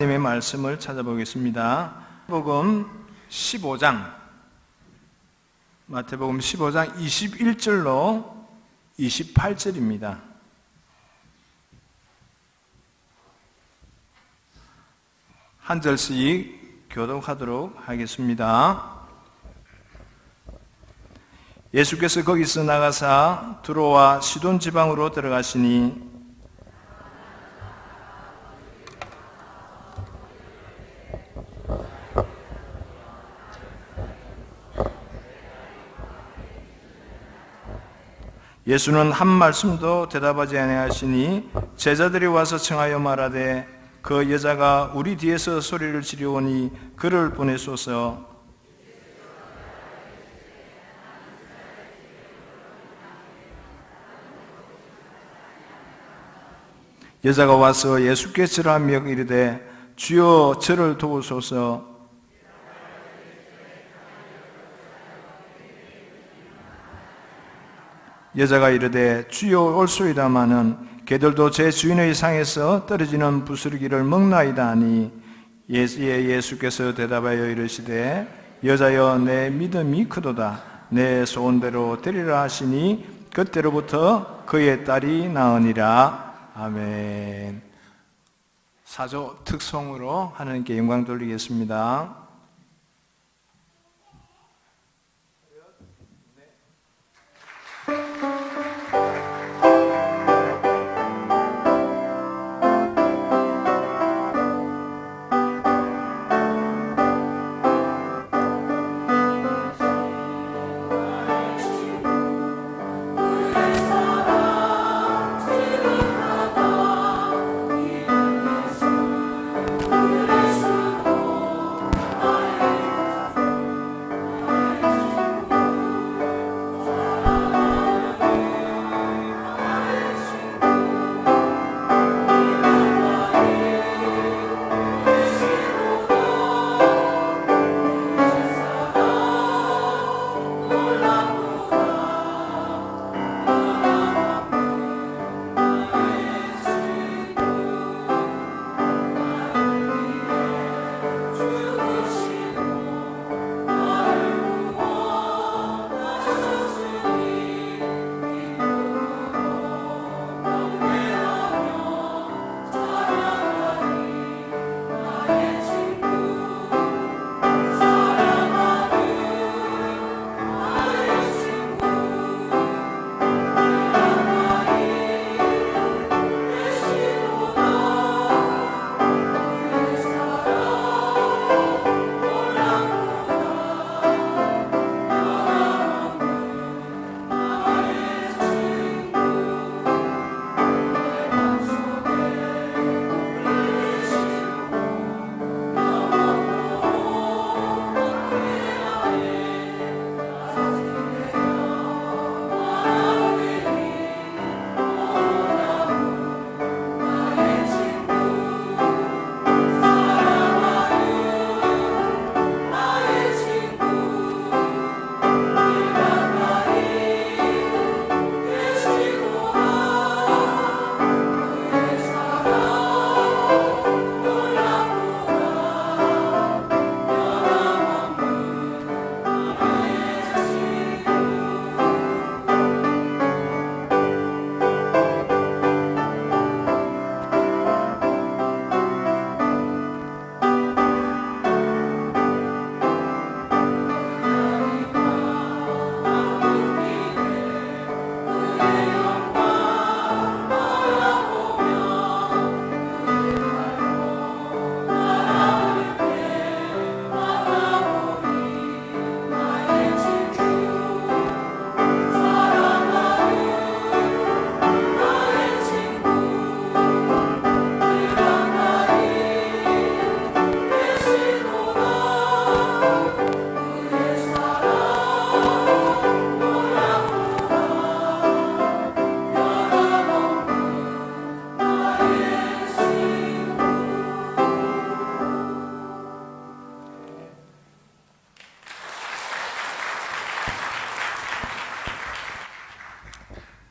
하나님의 말씀을 찾아보겠습니다. 마태복음 15장 21절로 28절입니다. 한 절씩 교독하도록 하겠습니다. 예수께서 거기서 나가사 두로와 시돈 지방으로 들어가시니 예수는 한 말씀도 대답하지 아니하시니 제자들이 와서 청하여 말하되 그 여자가 우리 뒤에서 소리를 지르오니 그를 보내소서. 여자가 와서 예수께 절하며 이르되 주여 저를 도우소서. 여자가 이르되 주여 올소이다마는 개들도 제 주인의 상에서 떨어지는 부스러기를 먹나이다 하니 예수께서 대답하여 이르시되 여자여 내 믿음이 크도다 내 소원대로 되리라 하시니 그때로부터 그의 딸이 나으니라. 아멘. 사조 특송으로 하나님께 영광 돌리겠습니다. '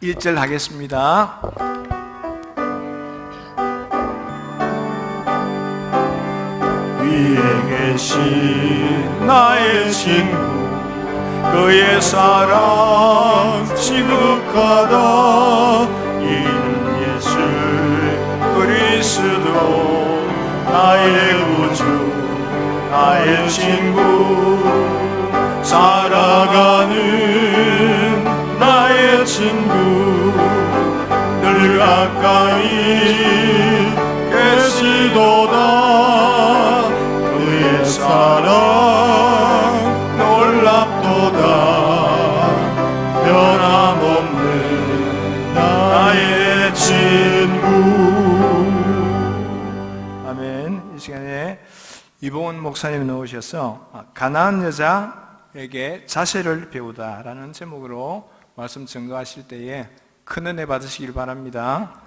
1절 하겠습니다. 위에 계신 나의 친구, 그의 사랑 지극하다. 이는 예수 그리스도 나의 구주, 나의 친구, 살아가는 나의 친구, 늘 가까이 계시도다. 그의 사랑 놀랍도다. 변함없는 나의 친구. 아멘. 이 시간에 이봉원 목사님이 나오셔서 가나안 여자에게 자세를 배우다라는 제목으로 말씀 증거하실 때에 큰 은혜 받으시길 바랍니다.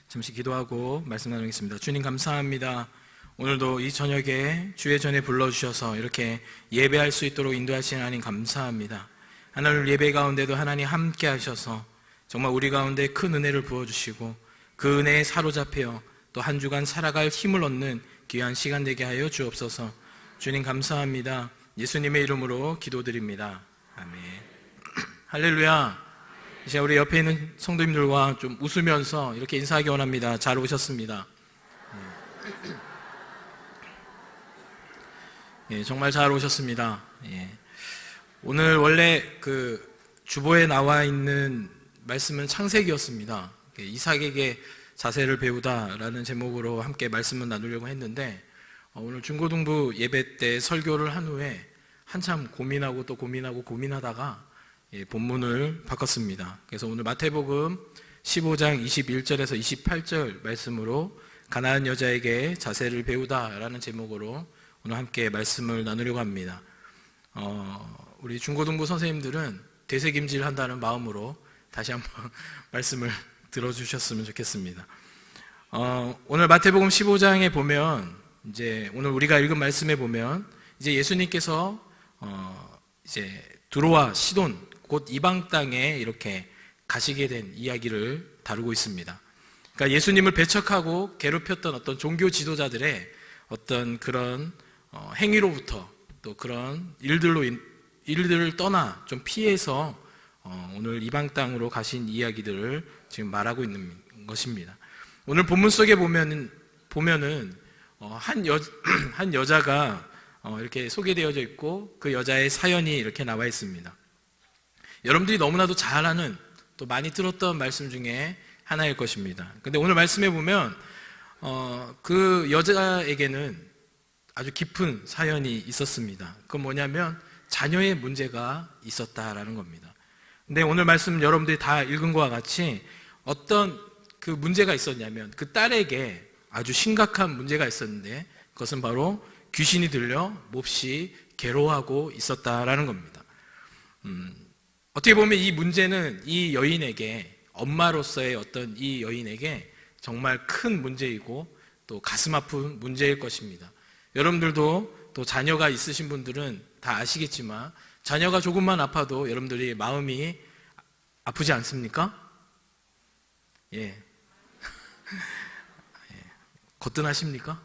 잠시 기도하고 말씀 나누겠습니다. 주님 감사합니다. 오늘도 이 저녁에 주의 전에 불러주셔서 이렇게 예배할 수 있도록 인도하시는 하나님 감사합니다. 하나님 예배 가운데도 하나님 함께 하셔서 정말 우리 가운데 큰 은혜를 부어주시고 그 은혜에 사로잡혀 또 한 주간 살아갈 힘을 얻는 귀한 시간 되게 하여 주옵소서. 주님 감사합니다. 예수님의 이름으로 기도드립니다. 아멘. 할렐루야. 이제 우리 옆에 있는 성도님들과 좀 웃으면서 이렇게 인사하기 원합니다. 잘 오셨습니다. 예, 정말 잘 오셨습니다. 예. 오늘 원래 그 주보에 나와 있는 말씀은 창세기였습니다. 이삭에게 자세를 배우다라는 제목으로 함께 말씀을 나누려고 했는데 오늘 중고등부 예배 때 설교를 한 후에 한참 고민하고 또 고민하다가 본문을 바꿨습니다. 그래서 오늘 마태복음 15장 21절에서 28절 말씀으로 가나안 여자에게 자세를 배우다라는 제목으로 오늘 함께 말씀을 나누려고 합니다. 우리 중고등부 선생님들은 되새김질 한다는 마음으로 다시 한번 말씀을 들어주셨으면 좋겠습니다. 오늘 마태복음 15장에 보면 이제 오늘 우리가 읽은 말씀에 보면 이제 예수님께서 이제 두로와 시돈 곧 이방 땅에 이렇게 가시게 된 이야기를 다루고 있습니다. 그러니까 예수님을 배척하고 괴롭혔던 어떤 종교 지도자들의 어떤 그런 행위로부터 또 그런 일들을 떠나 좀 피해서 오늘 이방 땅으로 가신 이야기들을 지금 말하고 있는 것입니다. 오늘 본문 속에 보면은 한 여자가 이렇게 소개되어져 있고 그 여자의 사연이 이렇게 나와 있습니다. 여러분들이 너무나도 잘 아는 또 많이 들었던 말씀 중에 하나일 것입니다. 근데 오늘 말씀에 보면 그 여자에게는 아주 깊은 사연이 있었습니다. 그건 뭐냐면 자녀의 문제가 있었다라는 겁니다. 근데 오늘 말씀 여러분들이 다 읽은 것과 같이 어떤 그 문제가 있었냐면 그 딸에게 아주 심각한 문제가 있었는데 그것은 바로 귀신이 들려 몹시 괴로워하고 있었다라는 겁니다. 어떻게 보면 이 문제는 이 여인에게 엄마로서의 어떤 이 여인에게 정말 큰 문제이고 또 가슴 아픈 문제일 것입니다. 여러분들도 또 자녀가 있으신 분들은 다 아시겠지만 자녀가 조금만 아파도 여러분들이 마음이 아프지 않습니까? 예. 거뜬하십니까?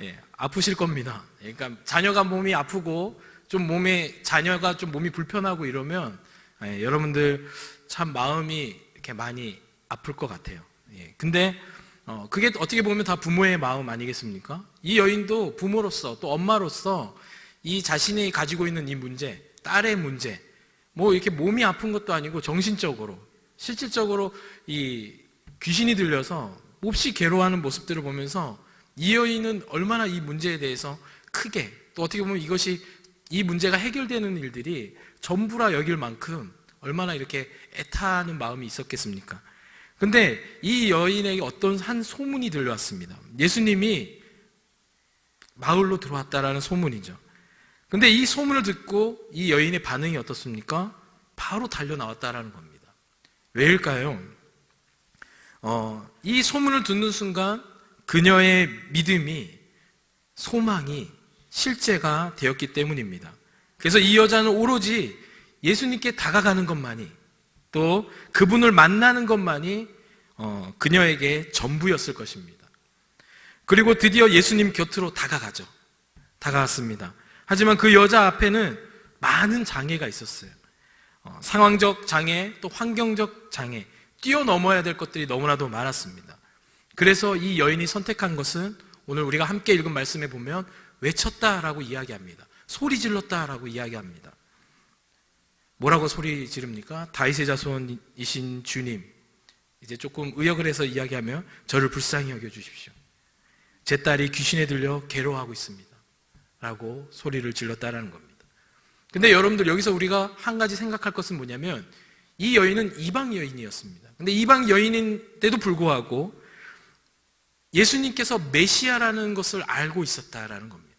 예. 아프실 겁니다. 그러니까 자녀가 몸이 아프고 자녀가 좀 몸이 불편하고 이러면 여러분들 참 마음이 이렇게 많이 아플 것 같아요. 근데 그게 어떻게 보면 다 부모의 마음 아니겠습니까? 이 여인도 부모로서 또 엄마로서 이 자신이 가지고 있는 이 문제, 딸의 문제, 뭐 이렇게 몸이 아픈 것도 아니고 정신적으로, 실질적으로 이 귀신이 들려서 몹시 괴로워하는 모습들을 보면서 이 여인은 얼마나 이 문제에 대해서 크게 또 어떻게 보면 이 문제가 해결되는 일들이 전부라 여길 만큼 얼마나 이렇게 애타는 마음이 있었겠습니까? 근데 이 여인에게 어떤 한 소문이 들려왔습니다. 예수님이 마을로 들어왔다라는 소문이죠. 근데 이 소문을 듣고 이 여인의 반응이 어떻습니까? 바로 달려 나왔다라는 겁니다. 왜일까요? 이 소문을 듣는 순간 그녀의 믿음이, 소망이 실제가 되었기 때문입니다. 그래서 이 여자는 오로지 예수님께 다가가는 것만이, 또 그분을 만나는 것만이 그녀에게 전부였을 것입니다. 그리고 드디어 예수님 곁으로 다가가죠. 다가갔습니다. 하지만 그 여자 앞에는 많은 장애가 있었어요. 상황적 장애, 또 환경적 장애, 뛰어넘어야 될 것들이 너무나도 많았습니다. 그래서 이 여인이 선택한 것은 오늘 우리가 함께 읽은 말씀에 보면 외쳤다라고 이야기합니다. 소리 질렀다라고 이야기합니다. 뭐라고 소리 지릅니까? 다윗의 자손이신 주님, 이제 조금 의역을 해서 이야기하면 저를 불쌍히 여겨주십시오. 제 딸이 귀신에 들려 괴로워하고 있습니다 라고 소리를 질렀다라는 겁니다. 근데 여러분들, 여기서 우리가 한 가지 생각할 것은 뭐냐면, 이 여인은 이방 여인이었습니다. 근데 이방 여인인데도 불구하고 예수님께서 메시아라는 것을 알고 있었다라는 겁니다.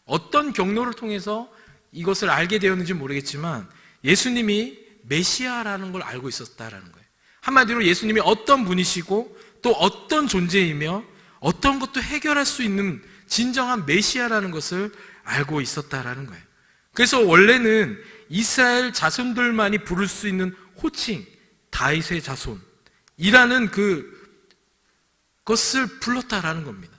어떤 경로를 통해서 이것을 알게 되었는지 모르겠지만 예수님이 메시아라는 걸 알고 있었다라는 거예요. 한마디로 예수님이 어떤 분이시고 또 어떤 존재이며 어떤 것도 해결할 수 있는 진정한 메시아라는 것을 알고 있었다라는 거예요. 그래서 원래는 이스라엘 자손들만이 부를 수 있는 호칭, 다윗의 자손이라는 그것을 불렀다라는 겁니다.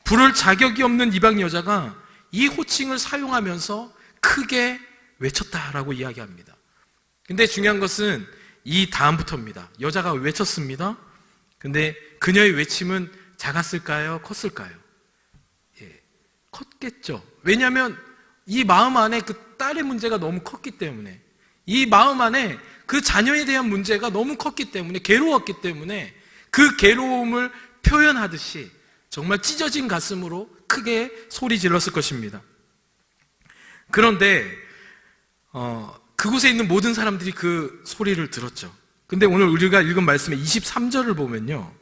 부를 자격이 없는 이방 여자가 이 호칭을 사용하면서 크게 외쳤다라고 이야기합니다. 근데 중요한 것은 이 다음부터입니다. 여자가 외쳤습니다. 근데 그녀의 외침은 작았을까요? 컸을까요? 컸겠죠. 왜냐하면 이 마음 안에 그 딸의 문제가 너무 컸기 때문에, 이 마음 안에 그 자녀에 대한 문제가 너무 컸기 때문에, 괴로웠기 때문에 그 괴로움을 표현하듯이 정말 찢어진 가슴으로 크게 소리 질렀을 것입니다. 그런데 그곳에 있는 모든 사람들이 그 소리를 들었죠. 근데 오늘 우리가 읽은 말씀의 23절을 보면요,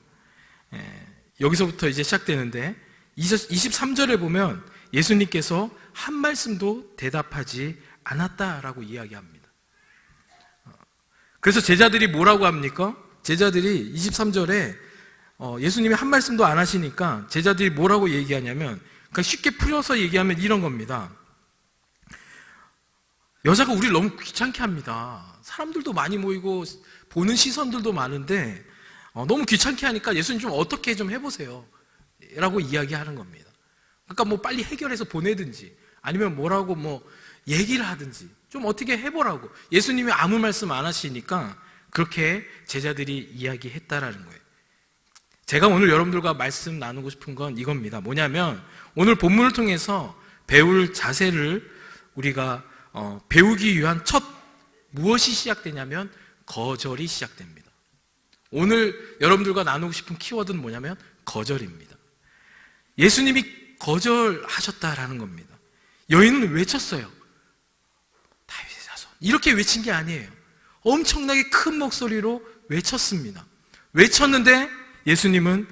여기서부터 이제 시작되는데 23절에 보면 예수님께서 한 말씀도 대답하지 않았다라고 이야기합니다. 그래서 제자들이 뭐라고 합니까? 제자들이 23절에 예수님이 한 말씀도 안 하시니까 제자들이 뭐라고 얘기하냐면, 그러니까 쉽게 풀어서 얘기하면 이런 겁니다. 여자가 우리를 너무 귀찮게 합니다. 사람들도 많이 모이고 보는 시선들도 많은데 너무 귀찮게 하니까 예수님 좀 어떻게 좀 해보세요 라고 이야기하는 겁니다. 그러니까 뭐 빨리 해결해서 보내든지 아니면 뭐라고 뭐 얘기를 하든지 좀 어떻게 해보라고. 예수님이 아무 말씀 안 하시니까 그렇게 제자들이 이야기했다라는 거예요. 제가 오늘 여러분들과 말씀 나누고 싶은 건 이겁니다. 뭐냐면 오늘 본문을 통해서 배울 자세를 우리가 배우기 위한 무엇이 시작되냐면 거절이 시작됩니다. 오늘 여러분들과 나누고 싶은 키워드는 뭐냐면 거절입니다. 예수님이 거절하셨다라는 겁니다. 여인은 외쳤어요. 다윗의 자손. 이렇게 외친 게 아니에요. 엄청나게 큰 목소리로 외쳤습니다. 외쳤는데 예수님은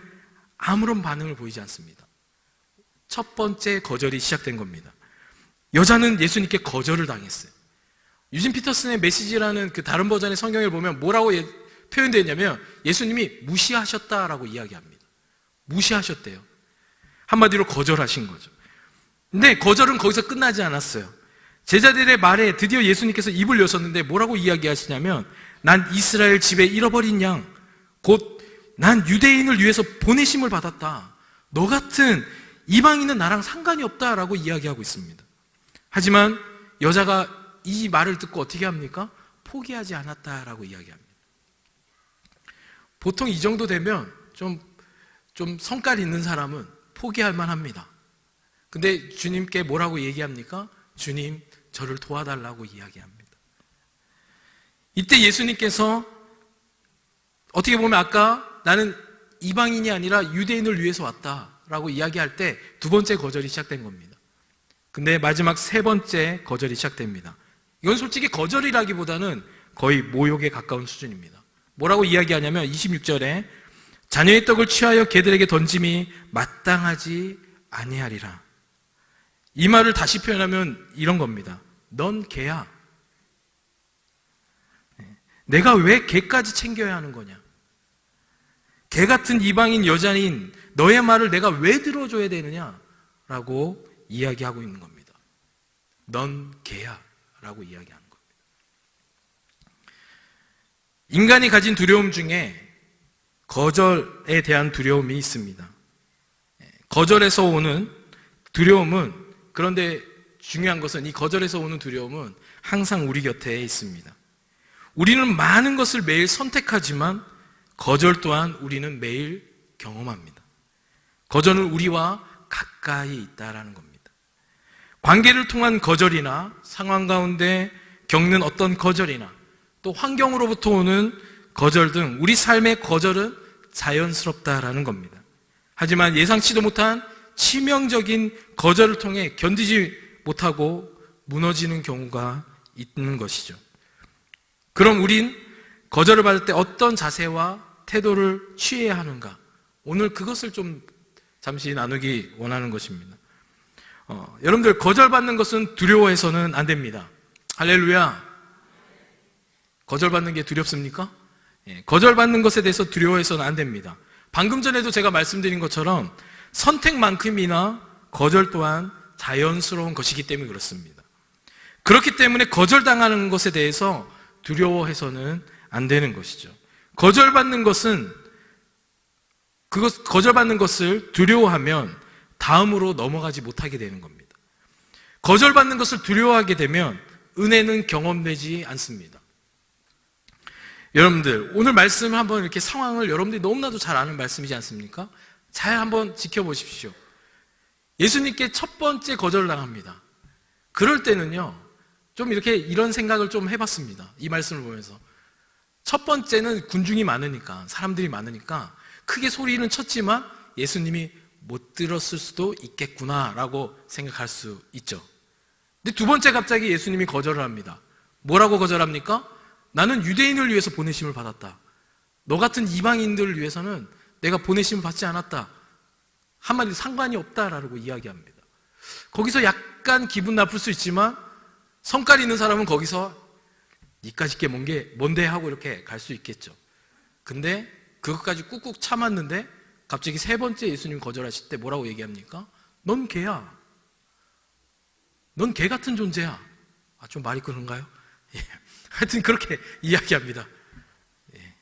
아무런 반응을 보이지 않습니다. 첫 번째 거절이 시작된 겁니다. 여자는 예수님께 거절을 당했어요. 유진 피터슨의 메시지라는 그 다른 버전의 성경을 보면 뭐라고 표현되어 있냐면 예수님이 무시하셨다라고 이야기합니다. 무시하셨대요. 한마디로 거절하신 거죠. 근데 거절은 거기서 끝나지 않았어요. 제자들의 말에 드디어 예수님께서 입을 여셨는데 뭐라고 이야기하시냐면, 난 이스라엘 집에 잃어버린 양, 곧 난 유대인을 위해서 보내심을 받았다. 너 같은 이방인은 나랑 상관이 없다라고 이야기하고 있습니다. 하지만 여자가 이 말을 듣고 어떻게 합니까? 포기하지 않았다라고 이야기합니다. 보통 이 정도 되면 좀 성깔 있는 사람은 포기할 만합니다. 근데 주님께 뭐라고 얘기합니까? 주님, 저를 도와달라고 이야기합니다. 이때 예수님께서 어떻게 보면 아까 나는 이방인이 아니라 유대인을 위해서 왔다라고 이야기할 때 두 번째 거절이 시작된 겁니다. 근데 마지막 세 번째 거절이 시작됩니다. 이건 솔직히 거절이라기보다는 거의 모욕에 가까운 수준입니다. 뭐라고 이야기하냐면 26절에 자녀의 떡을 취하여 개들에게 던짐이 마땅하지 아니하리라. 이 말을 다시 표현하면 이런 겁니다. 넌 개야. 내가 왜 개까지 챙겨야 하는 거냐? 개 같은 이방인 여자인 너의 말을 내가 왜 들어줘야 되느냐라고 이야기하고 있는 겁니다. 넌 개야 라고 이야기하는 겁니다. 인간이 가진 두려움 중에 거절에 대한 두려움이 있습니다. 거절에서 오는 두려움은, 그런데 중요한 것은 이 거절에서 오는 두려움은 항상 우리 곁에 있습니다. 우리는 많은 것을 매일 선택하지만 거절 또한 우리는 매일 경험합니다. 거절은 우리와 가까이 있다라는 겁니다. 관계를 통한 거절이나 상황 가운데 겪는 어떤 거절이나 또 환경으로부터 오는 거절 등 우리 삶의 거절은 자연스럽다라는 겁니다. 하지만 예상치도 못한 치명적인 거절을 통해 견디지 못하고 무너지는 경우가 있는 것이죠. 그럼 우린 거절을 받을 때 어떤 자세와 태도를 취해야 하는가? 오늘 그것을 좀 잠시 나누기 원하는 것입니다. 여러분들, 거절받는 것은 두려워해서는 안 됩니다. 할렐루야. 거절받는 게 두렵습니까? 거절받는 것에 대해서 두려워해서는 안 됩니다. 방금 전에도 제가 말씀드린 것처럼 선택만큼이나 거절 또한 자연스러운 것이기 때문에 그렇습니다. 그렇기 때문에 거절당하는 것에 대해서 두려워해서는 안 되는 것이죠. 거절받는 것을 두려워하면 다음으로 넘어가지 못하게 되는 겁니다. 거절받는 것을 두려워하게 되면 은혜는 경험되지 않습니다. 여러분들, 오늘 말씀 한번 이렇게 상황을 여러분들이 너무나도 잘 아는 말씀이지 않습니까? 잘 한번 지켜보십시오. 예수님께 첫 번째 거절을 당합니다. 그럴 때는요, 좀 이렇게 이런 생각을 좀 해봤습니다. 이 말씀을 보면서. 첫 번째는 군중이 많으니까, 사람들이 많으니까 크게 소리는 쳤지만 예수님이 못 들었을 수도 있겠구나라고 생각할 수 있죠. 근데 두 번째 갑자기 예수님이 거절을 합니다. 뭐라고 거절합니까? 나는 유대인을 위해서 보내심을 받았다. 너 같은 이방인들을 위해서는 내가 보내심을 받지 않았다. 한마디로 상관이 없다라고 이야기합니다. 거기서 약간 기분 나쁠 수 있지만 성깔 있는 사람은 거기서 니까짓 게 뭔데 하고 이렇게 갈 수 있겠죠. 근데 그것까지 꾹꾹 참았는데 갑자기 세 번째 예수님 거절하실 때 뭐라고 얘기합니까? 넌 개야. 넌 개 같은 존재야. 좀 말이 그런가요? 예. 하여튼 그렇게 이야기합니다. 예.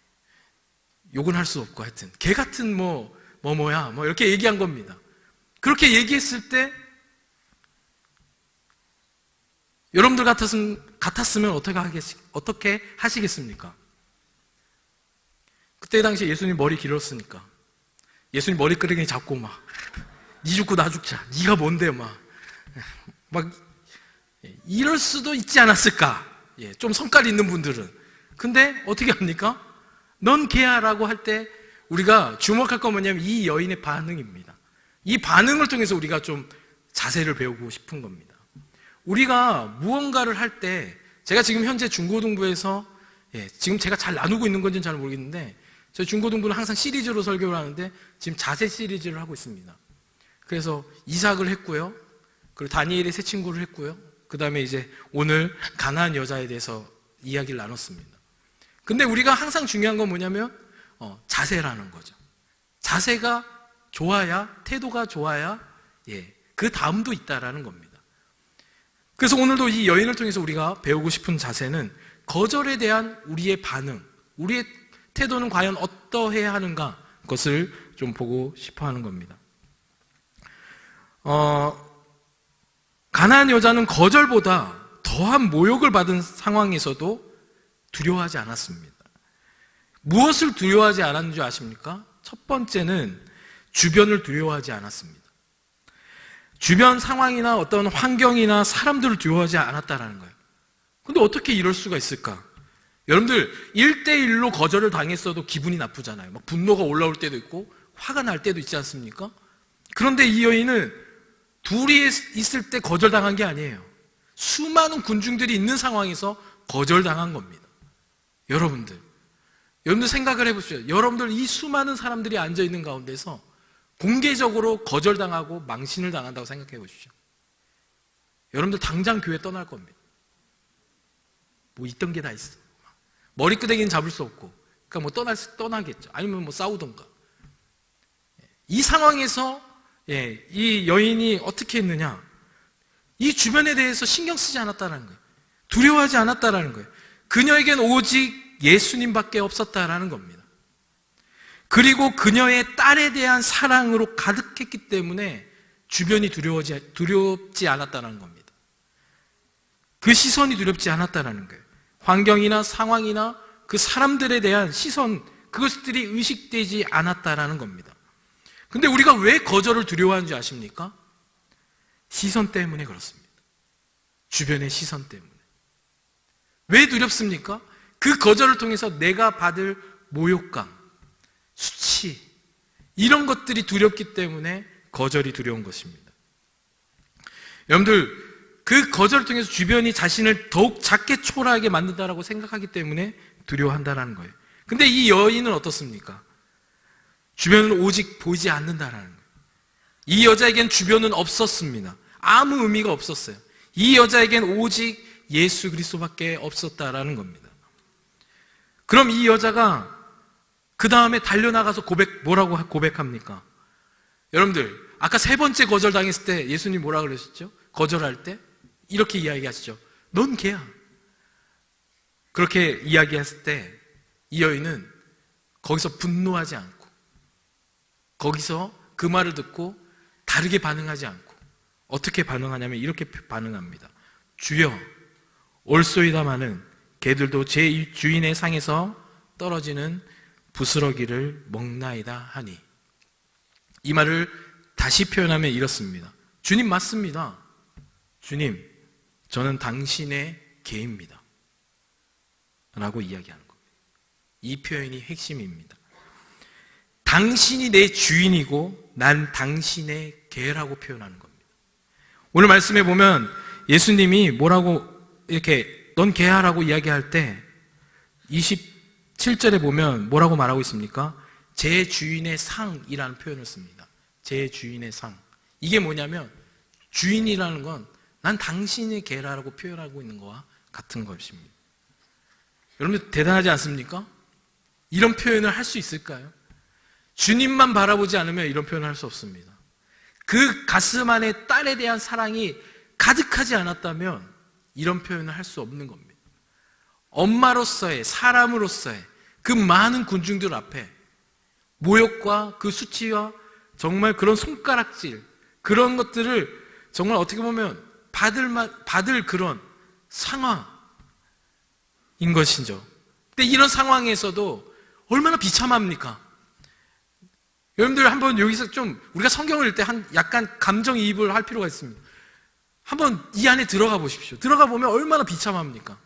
욕은 할 수 없고 하여튼 개 같은 뭐야 이렇게 얘기한 겁니다. 그렇게 얘기했을 때 여러분들 같았으면 어떻게 하시겠습니까? 그때 당시 예수님 머리 길었으니까 예수님 머리끄댕이 잡고 막 니 죽고 나 죽자, 니가 뭔데 막 이럴 수도 있지 않았을까? 좀 성깔 있는 분들은. 근데 어떻게 합니까? 넌 개야 라고 할 때 우리가 주목할 건 뭐냐면 이 여인의 반응입니다. 이 반응을 통해서 우리가 좀 자세를 배우고 싶은 겁니다. 우리가 무언가를 할 때, 제가 지금 현재 중고등부에서 지금 제가 잘 나누고 있는 건지는 잘 모르겠는데 저희 중고등부는 항상 시리즈로 설교를 하는데 지금 자세 시리즈를 하고 있습니다. 그래서 이삭을 했고요, 그리고 다니엘의 새 친구를 했고요, 그 다음에 이제 오늘 가나안 여자에 대해서 이야기를 나눴습니다. 근데 우리가 항상 중요한 건 뭐냐면 자세라는 거죠. 자세가 좋아야, 태도가 좋아야 그 다음도 있다라는 겁니다. 그래서 오늘도 이 여인을 통해서 우리가 배우고 싶은 자세는 거절에 대한 우리의 반응, 우리의 태도는 과연 어떠해야 하는가, 그것을 좀 보고 싶어 하는 겁니다. 가나안 여자는 거절보다 더한 모욕을 받은 상황에서도 두려워하지 않았습니다. 무엇을 두려워하지 않았는 줄 아십니까? 첫 번째는 주변을 두려워하지 않았습니다. 주변 상황이나 어떤 환경이나 사람들을 두려워하지 않았다는 거예요. 근데 어떻게 이럴 수가 있을까? 여러분들 1대1로 거절을 당했어도 기분이 나쁘잖아요. 막 분노가 올라올 때도 있고 화가 날 때도 있지 않습니까? 그런데 이 여인은 둘이 있을 때 거절당한 게 아니에요. 수많은 군중들이 있는 상황에서 거절당한 겁니다. 여러분들 생각을 해보십시오. 여러분들 이 수많은 사람들이 앉아있는 가운데서 공개적으로 거절당하고 망신을 당한다고 생각해 보십시오. 여러분들 당장 교회 떠날 겁니다. 뭐 있던 게 다 있어. 머리끄댕이는 잡을 수 없고, 그러니까 뭐 떠나겠죠. 아니면 뭐 싸우던가. 이 상황에서 이 여인이 어떻게 했느냐? 이 주변에 대해서 신경 쓰지 않았다는 거예요. 두려워하지 않았다는 거예요. 그녀에겐 오직 예수님밖에 없었다라는 겁니다. 그리고 그녀의 딸에 대한 사랑으로 가득했기 때문에 주변이 두렵지 않았다는 겁니다. 그 시선이 두렵지 않았다는 거예요. 환경이나 상황이나 그 사람들에 대한 시선, 그것들이 의식되지 않았다는 겁니다. 근데 우리가 왜 거절을 두려워하는지 아십니까? 시선 때문에 그렇습니다. 주변의 시선 때문에. 왜 두렵습니까? 그 거절을 통해서 내가 받을 모욕감, 수치, 이런 것들이 두렵기 때문에 거절이 두려운 것입니다. 여러분들, 그 거절을 통해서 주변이 자신을 더욱 작게 초라하게 만든다라고 생각하기 때문에 두려워한다는 거예요. 근데 이 여인은 어떻습니까? 주변은 오직 보이지 않는다라는 거예요. 이 여자에겐 주변은 없었습니다. 아무 의미가 없었어요. 이 여자에겐 오직 예수 그리스도밖에 없었다라는 겁니다. 그럼 이 여자가 그 다음에 달려나가서 뭐라고 고백합니까? 여러분들, 아까 세 번째 거절당했을 때 예수님 뭐라 그러셨죠? 거절할 때 이렇게 이야기하시죠. 넌 개야. 그렇게 이야기했을 때 이 여인은 거기서 분노하지 않고, 거기서 그 말을 듣고 다르게 반응하지 않고, 어떻게 반응하냐면 이렇게 반응합니다. 주여, 옳소이다마는 개들도 제 주인의 상에서 떨어지는 부스러기를 먹나이다 하니. 이 말을 다시 표현하면 이렇습니다. 주님 맞습니다. 주님, 저는 당신의 개입니다. 라고 이야기하는 겁니다. 이 표현이 핵심입니다. 당신이 내 주인이고 난 당신의 개라고 표현하는 겁니다. 오늘 말씀에 보면 예수님이 뭐라고 이렇게 넌 개야라고 이야기할 때 27절에 보면 뭐라고 말하고 있습니까? 제 주인의 상이라는 표현을 씁니다. 제 주인의 상. 이게 뭐냐면 주인이라는 건 난 당신의 개라고 표현하고 있는 거와 같은 것입니다. 여러분 대단하지 않습니까? 이런 표현을 할 수 있을까요? 주님만 바라보지 않으면 이런 표현을 할 수 없습니다. 그 가슴 안에 딸에 대한 사랑이 가득하지 않았다면 이런 표현을 할 수 없는 겁니다. 엄마로서의, 사람으로서의 그 많은 군중들 앞에 모욕과 그 수치와 정말 그런 손가락질, 그런 것들을 정말 어떻게 보면 받을 그런 상황인 것이죠. 근데 이런 상황에서도 얼마나 비참합니까? 여러분들 한번 여기서 좀 우리가 성경을 읽을 때 약간 감정이입을 할 필요가 있습니다. 한번 이 안에 들어가 보십시오. 들어가 보면 얼마나 비참합니까?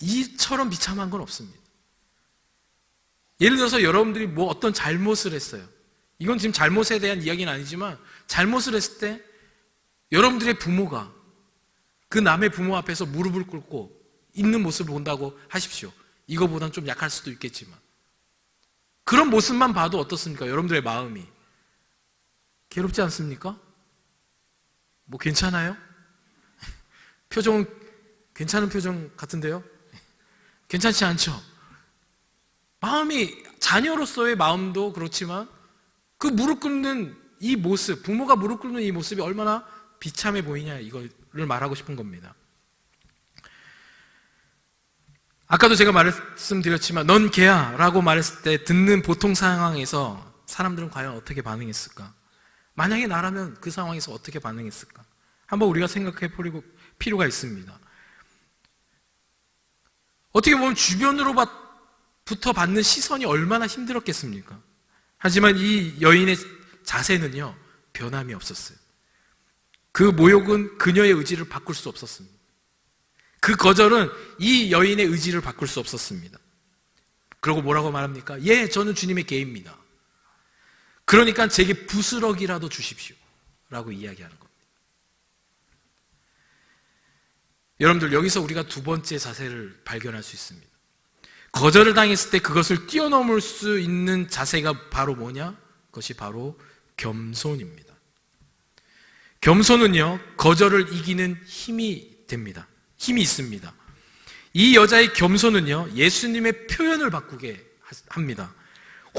이처럼 비참한 건 없습니다. 예를 들어서 여러분들이 뭐 어떤 잘못을 했어요. 이건 지금 잘못에 대한 이야기는 아니지만 잘못을 했을 때 여러분들의 부모가 그 남의 부모 앞에서 무릎을 꿇고 있는 모습을 본다고 하십시오. 이거보단 좀 약할 수도 있겠지만 그런 모습만 봐도 어떻습니까? 여러분들의 마음이 괴롭지 않습니까? 뭐 괜찮아요? 표정은 괜찮은 표정 같은데요? 괜찮지 않죠? 마음이 자녀로서의 마음도 그렇지만 그 무릎 꿇는 이 모습, 부모가 무릎 꿇는 이 모습이 얼마나 비참해 보이냐 이거를 말하고 싶은 겁니다. 아까도 제가 말씀드렸지만 넌 개야 라고 말했을 때 듣는 보통 상황에서 사람들은 과연 어떻게 반응했을까? 만약에 나라면 그 상황에서 어떻게 반응했을까? 한번 우리가 생각해 볼 필요가 있습니다. 어떻게 보면 주변으로부터 받는 시선이 얼마나 힘들었겠습니까? 하지만 이 여인의 자세는요 변함이 없었어요. 그 모욕은 그녀의 의지를 바꿀 수 없었습니다. 그 거절은 이 여인의 의지를 바꿀 수 없었습니다. 그리고 뭐라고 말합니까? 예, 저는 주님의 개입니다. 그러니까 제게 부스러기라도 주십시오 라고 이야기하는 겁니다. 여러분들 여기서 우리가 두 번째 자세를 발견할 수 있습니다. 거절을 당했을 때 그것을 뛰어넘을 수 있는 자세가 바로 뭐냐? 그것이 바로 겸손입니다. 겸손은요 거절을 이기는 힘이 됩니다. 힘이 있습니다. 이 여자의 겸손은요 예수님의 표현을 바꾸게 합니다.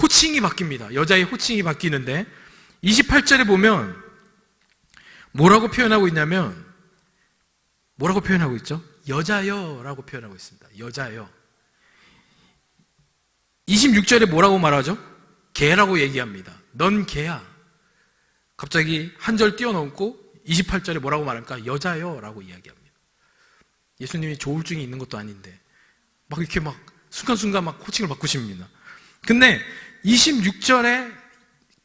호칭이 바뀝니다. 여자의 호칭이 바뀌는데 28절에 보면 뭐라고 표현하고 있냐면 뭐라고 표현하고 있죠? 여자여 라고 표현하고 있습니다. 여자여. 26절에 뭐라고 말하죠? 개라고 얘기합니다. 넌 개야. 갑자기 한 절 뛰어넘고 28절에 뭐라고 말합니까? 여자요 라고 이야기합니다. 예수님이 조울증이 있는 것도 아닌데 막 이렇게 막 순간순간 막 호칭을 바꾸십니다. 근데 26절에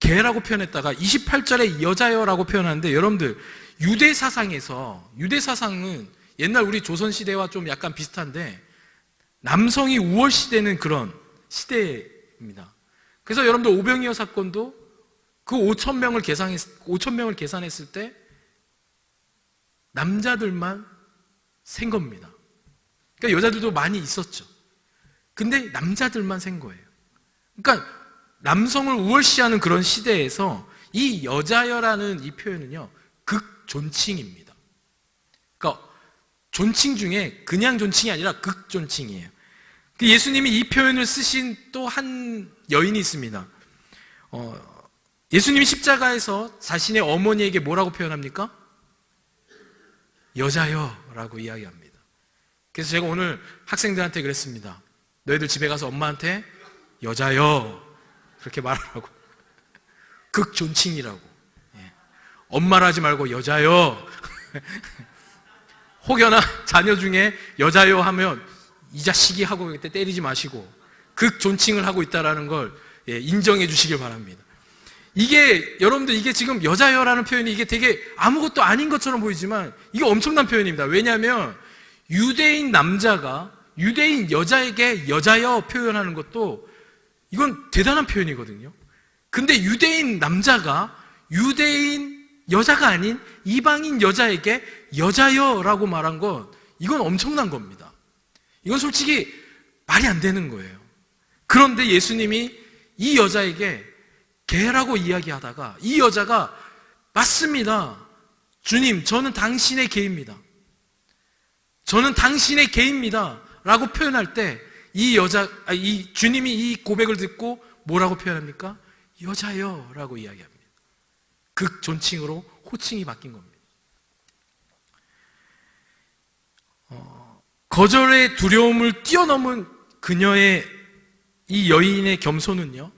개라고 표현했다가 28절에 여자요라고 표현하는데, 여러분들 유대 사상은 옛날 우리 조선시대와 좀 약간 비슷한데 남성이 우월시되는 그런 시대입니다. 그래서 여러분들 오병이어 사건도 그 5,000명을 계산했을 때 남자들만 센 겁니다. 그러니까 여자들도 많이 있었죠. 근데 남자들만 센 거예요. 그러니까 남성을 우월시하는 그런 시대에서 이 여자여라는 이 표현은요, 극존칭입니다. 그러니까 존칭 중에 그냥 존칭이 아니라 극존칭이에요. 예수님이 이 표현을 쓰신 또 한 여인이 있습니다. 예수님이 십자가에서 자신의 어머니에게 뭐라고 표현합니까? 여자여라고 이야기합니다. 그래서 제가 오늘 학생들한테 그랬습니다. 너희들 집에 가서 엄마한테 여자여 그렇게 말하라고. 극존칭이라고. 엄마라 하지 말고 여자여. 혹여나 자녀 중에 여자여 하면 이 자식이 하고 그때 때리지 마시고 극존칭을 하고 있다는 걸 인정해 주시길 바랍니다. 여러분들 이게 지금 여자여라는 표현이 이게 되게 아무것도 아닌 것처럼 보이지만 이게 엄청난 표현입니다. 왜냐하면 유대인 남자가 유대인 여자에게 여자여 표현하는 것도 이건 대단한 표현이거든요. 근데 유대인 남자가 유대인 여자가 아닌 이방인 여자에게 여자여라고 말한 건 이건 엄청난 겁니다. 이건 솔직히 말이 안 되는 거예요. 그런데 예수님이 이 여자에게 개라고 이야기하다가 이 여자가 맞습니다. 주님, 저는 당신의 개입니다. 저는 당신의 개입니다. 라고 표현할 때 이 주님이 이 고백을 듣고 뭐라고 표현합니까? 여자여 라고 이야기합니다. 극존칭으로 호칭이 바뀐 겁니다. 거절의 두려움을 뛰어넘은 그녀의 이 여인의 겸손은요,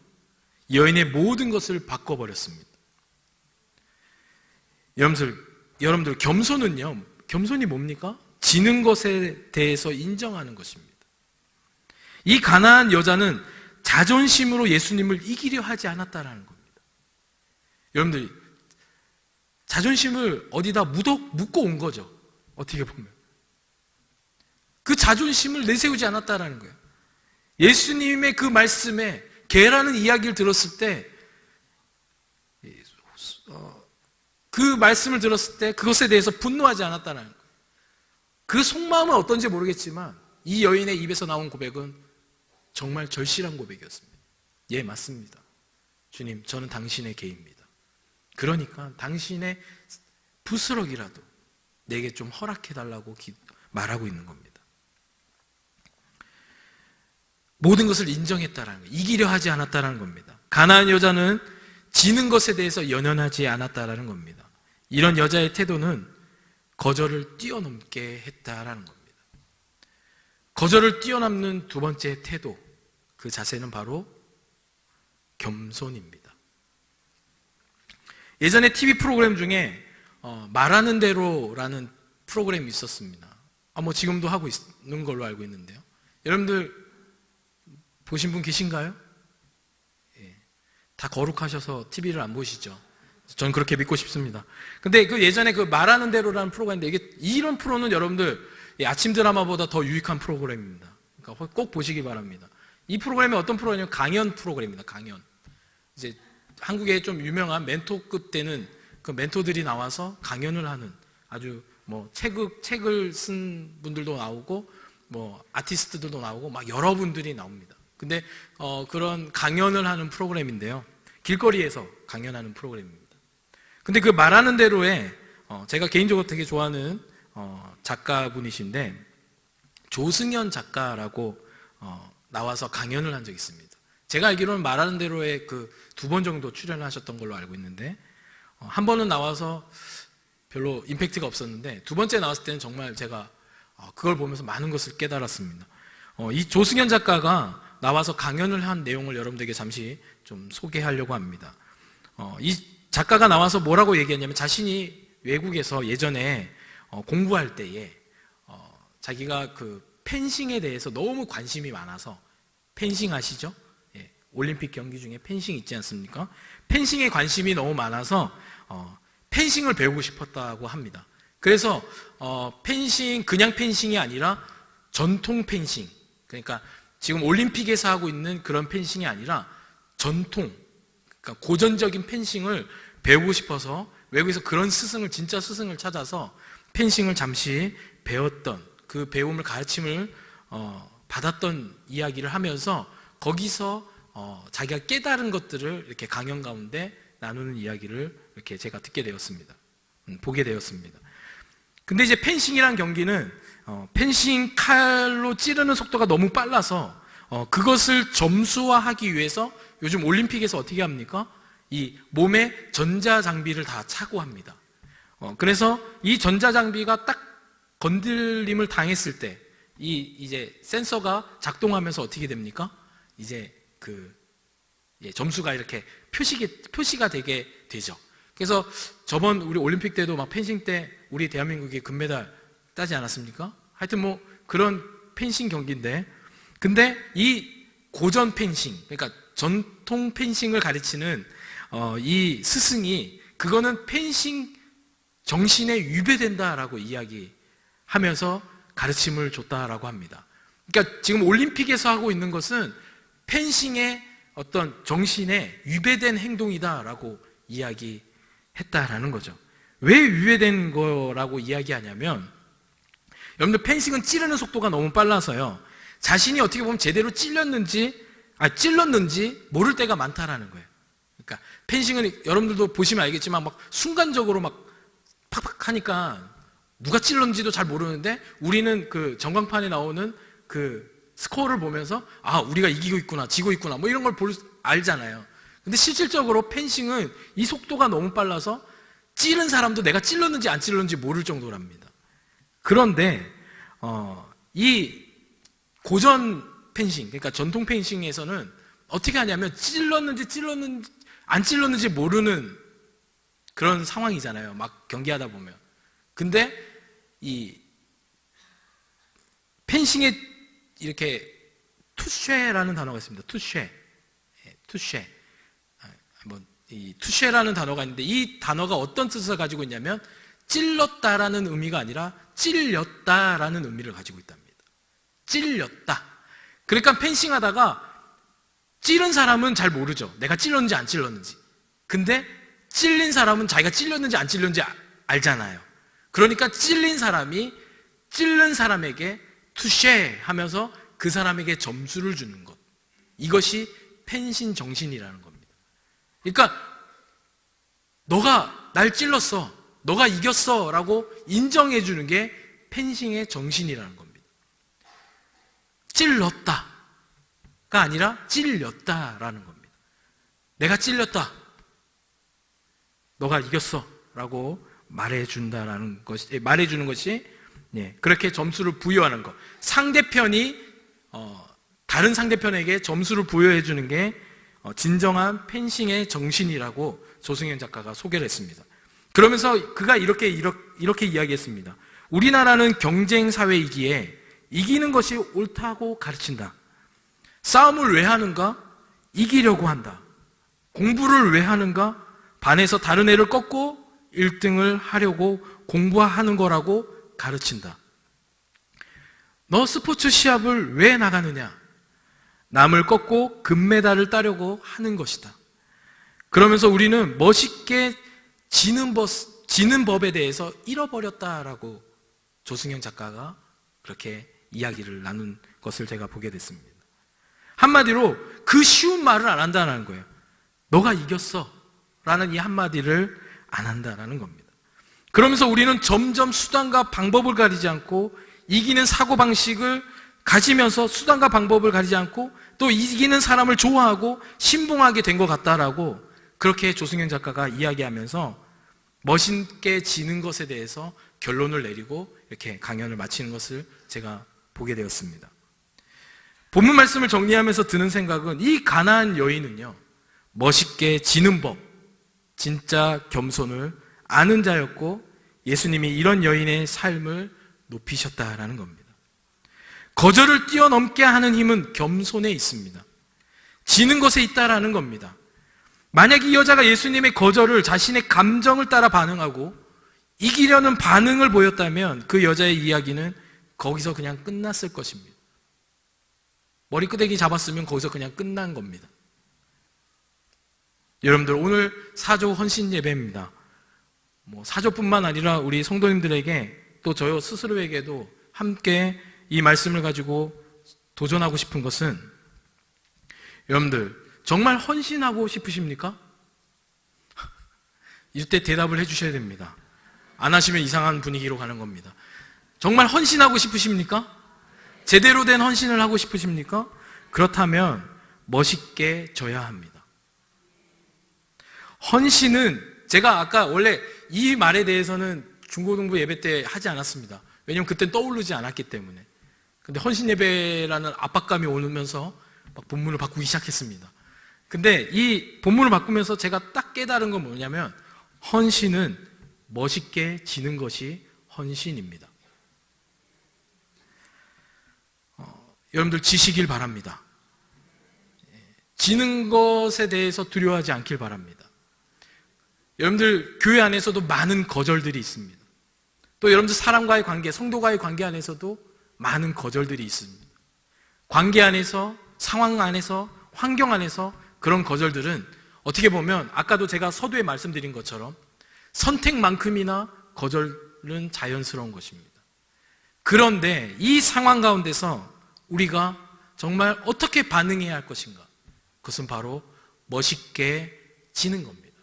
여인의 모든 것을 바꿔버렸습니다. 여러분들 겸손이 뭡니까? 지는 것에 대해서 인정하는 것입니다. 이 가나안 여자는 자존심으로 예수님을 이기려 하지 않았다라는 겁니다. 여러분들 자존심을 어디다 묶고 온 거죠. 어떻게 보면 그 자존심을 내세우지 않았다라는 거예요. 예수님의 그 말씀에 개라는 이야기를 들었을 때, 그 말씀을 들었을 때 그것에 대해서 분노하지 않았다는 거예요. 그 속마음은 어떤지 모르겠지만 이 여인의 입에서 나온 고백은 정말 절실한 고백이었습니다. 예, 맞습니다. 주님, 저는 당신의 개입니다. 그러니까 당신의 부스럭이라도 내게 좀 허락해달라고 말하고 있는 겁니다. 모든 것을 인정했다라는 거예요. 이기려 하지 않았다라는 겁니다. 가나안 여자는 지는 것에 대해서 연연하지 않았다라는 겁니다. 이런 여자의 태도는 거절을 뛰어넘게 했다라는 겁니다. 거절을 뛰어넘는 두 번째 태도, 그 자세는 바로 겸손입니다. 예전에 TV 프로그램 중에 말하는 대로라는 프로그램이 있었습니다. 지금도 하고 있는 걸로 알고 있는데요. 여러분들 보신 분 계신가요? 예. 다 거룩하셔서 TV를 안 보시죠? 저는 그렇게 믿고 싶습니다. 근데 그 예전에 그 말하는 대로라는 프로그램인데 이런 프로는 여러분들 아침 드라마보다 더 유익한 프로그램입니다. 그러니까 꼭 보시기 바랍니다. 이 프로그램이 어떤 프로그램이냐면 강연 프로그램입니다. 강연. 이제 한국에 좀 유명한 멘토급 되는 그 멘토들이 나와서 강연을 하는 아주 책을 쓴 분들도 나오고 아티스트들도 나오고 막 여러분들이 나옵니다. 근데 그런 강연을 하는 프로그램인데요. 길거리에서 강연하는 프로그램입니다. 근데 그 말하는 대로에 제가 개인적으로 되게 좋아하는 작가분이신데 조승연 작가라고 나와서 강연을 한 적이 있습니다. 제가 알기로는 말하는 대로에 그 2번 정도 출연하셨던 걸로 알고 있는데 한 번은 나와서 별로 임팩트가 없었는데 두 번째 나왔을 때는 정말 제가 그걸 보면서 많은 것을 깨달았습니다. 이 조승연 작가가 나와서 강연을 한 내용을 여러분들에게 잠시 좀 소개하려고 합니다. 이 작가가 나와서 뭐라고 얘기했냐면 자신이 외국에서 예전에 공부할 때에 자기가 그 펜싱에 대해서 너무 관심이 많아서, 펜싱 아시죠? 예, 올림픽 경기 중에 펜싱 있지 않습니까? 펜싱에 관심이 너무 많아서 펜싱을 배우고 싶었다고 합니다. 그래서 펜싱, 그냥 펜싱이 아니라 전통 펜싱, 그러니까 지금 올림픽에서 하고 있는 그런 펜싱이 아니라 전통, 그러니까 고전적인 펜싱을 배우고 싶어서 외국에서 그런 스승을, 진짜 스승을 찾아서 펜싱을 잠시 배웠던, 그 배움을, 가르침을 받았던 이야기를 하면서 거기서 자기가 깨달은 것들을 이렇게 강연 가운데 나누는 이야기를 이렇게 제가 듣게 되었습니다. 보게 되었습니다. 근데 이제 펜싱이란 경기는 펜싱 칼로 찌르는 속도가 너무 빨라서 그것을 점수화하기 위해서 요즘 올림픽에서 어떻게 합니까? 이 몸에 전자장비를 다 차고 합니다. 그래서 이 전자장비가 딱 건들림을 당했을 때 이제 센서가 작동하면서 어떻게 됩니까? 이제 점수가 이렇게 표시가 되게 되죠. 그래서 저번 우리 올림픽 때도 막 펜싱 때 우리 대한민국이 금메달 따지 않았습니까? 하여튼 뭐 그런 펜싱 경기인데, 근데 이 고전 펜싱, 그러니까 전통 펜싱을 가르치는 이 스승이 그거는 펜싱 정신에 위배된다라고 이야기하면서 가르침을 줬다라고 합니다. 그러니까 지금 올림픽에서 하고 있는 것은 펜싱의 어떤 정신에 위배된 행동이다라고 이야기했다라는 거죠. 왜 위배된 거라고 이야기하냐면, 여러분들 펜싱은 찌르는 속도가 너무 빨라서요, 자신이 어떻게 보면 제대로 찔렀는지 모를 때가 많다라는 거예요. 그러니까 펜싱은 여러분들도 보시면 알겠지만 막 순간적으로 막 팍팍 하니까 누가 찔렀는지도 잘 모르는데 우리는 그 전광판에 나오는 그 스코어를 보면서 우리가 이기고 있구나, 지고 있구나, 뭐 이런 걸 알잖아요. 근데 실질적으로 펜싱은 이 속도가 너무 빨라서 찌른 사람도 내가 찔렀는지 안 찔렀는지 모를 정도랍니다. 그런데 이 고전 펜싱, 그러니까 전통 펜싱에서는 어떻게 하냐면 찔렀는지 안 찔렀는지 모르는 그런 상황이잖아요, 막 경기하다 보면. 근데 이 펜싱에 이렇게 투쉐라는 단어가 있습니다. 투쉐. 이 투쉐라는 단어가 있는데, 이 단어가 어떤 뜻을 가지고 있냐면 찔렀다라는 의미가 아니라 찔렸다라는 의미를 가지고 있답니다. 찔렸다. 그러니까 펜싱하다가 찌른 사람은 잘 모르죠, 내가 찔렀는지 안 찔렀는지. 근데 찔린 사람은 자기가 찔렸는지 안 찔렸는지 알잖아요. 그러니까 찔린 사람이 찔른 사람에게 투쉐 하면서 그 사람에게 점수를 주는 것, 이것이 펜싱 정신이라는 겁니다. 그러니까 너가 날 찔렀어, 너가 이겼어 라고 인정해 주는 게 펜싱의 정신이라는 겁니다. 찔렀다가 아니라 찔렸다라는 겁니다. 내가 찔렸다, 너가 이겼어 라고 말해주는 것이 그렇게 점수를 부여하는 것, 상대편이 다른 상대편에게 점수를 부여해 주는 게 진정한 펜싱의 정신이라고 조승현 작가가 소개를 했습니다. 그러면서 그가 이렇게 이야기했습니다. 우리나라는 경쟁 사회이기에 이기는 것이 옳다고 가르친다. 싸움을 왜 하는가? 이기려고 한다. 공부를 왜 하는가? 반에서 다른 애를 꺾고 1등을 하려고 공부하는 거라고 가르친다. 너 스포츠 시합을 왜 나가느냐? 남을 꺾고 금메달을 따려고 하는 것이다. 그러면서 우리는 멋있게 지는 법에 대해서 잃어버렸다라고 조승현 작가가 그렇게 이야기를 나눈 것을 제가 보게 됐습니다. 한마디로 그 쉬운 말을 안 한다는 거예요. 너가 이겼어 라는 이 한마디를 안 한다는 겁니다. 그러면서 우리는 점점 수단과 방법을 가리지 않고 이기는 사고방식을 가지면서 수단과 방법을 가리지 않고 또 이기는 사람을 좋아하고 신봉하게 된 것 같다라고 그렇게 조승현 작가가 이야기하면서 멋있게 지는 것에 대해서 결론을 내리고 이렇게 강연을 마치는 것을 제가 보게 되었습니다. 본문 말씀을 정리하면서 드는 생각은 이 가나안 여인은요, 멋있게 지는 법, 진짜 겸손을 아는 자였고 예수님이 이런 여인의 삶을 높이셨다라는 겁니다. 거절을 뛰어넘게 하는 힘은 겸손에 있습니다. 지는 것에 있다라는 겁니다. 만약 이 여자가 예수님의 거절을 자신의 감정을 따라 반응하고 이기려는 반응을 보였다면 그 여자의 이야기는 거기서 그냥 끝났을 것입니다. 머리끄댕이 잡았으면 거기서 그냥 끝난 겁니다. 여러분들, 오늘 사조 헌신 예배입니다. 사조뿐만 아니라 우리 성도님들에게 또 저 스스로에게도 함께 이 말씀을 가지고 도전하고 싶은 것은, 여러분들 정말 헌신하고 싶으십니까? 이때 대답을 해주셔야 됩니다. 안 하시면 이상한 분위기로 가는 겁니다. 정말 헌신하고 싶으십니까? 제대로 된 헌신을 하고 싶으십니까? 그렇다면 멋있게 져야 합니다. 헌신은, 제가 아까 원래 이 말에 대해서는 중고등부 예배 때 하지 않았습니다. 왜냐하면 그때는 떠오르지 않았기 때문에. 근데 헌신 예배라는 압박감이 오면서 막 본문을 바꾸기 시작했습니다. 근데 이 본문을 바꾸면서 제가 딱 깨달은 건 뭐냐면, 헌신은 멋있게 지는 것이 헌신입니다. 여러분들 지시길 바랍니다. 지는 것에 대해서 두려워하지 않길 바랍니다. 여러분들 교회 안에서도 많은 거절들이 있습니다. 또 여러분들 사람과의 관계, 성도와의 관계 안에서도 많은 거절들이 있습니다. 관계 안에서, 상황 안에서, 환경 안에서 그런 거절들은 어떻게 보면 아까도 제가 서두에 말씀드린 것처럼 선택만큼이나 거절은 자연스러운 것입니다. 그런데 이 상황 가운데서 우리가 정말 어떻게 반응해야 할 것인가? 그것은 바로 멋있게 지는 겁니다.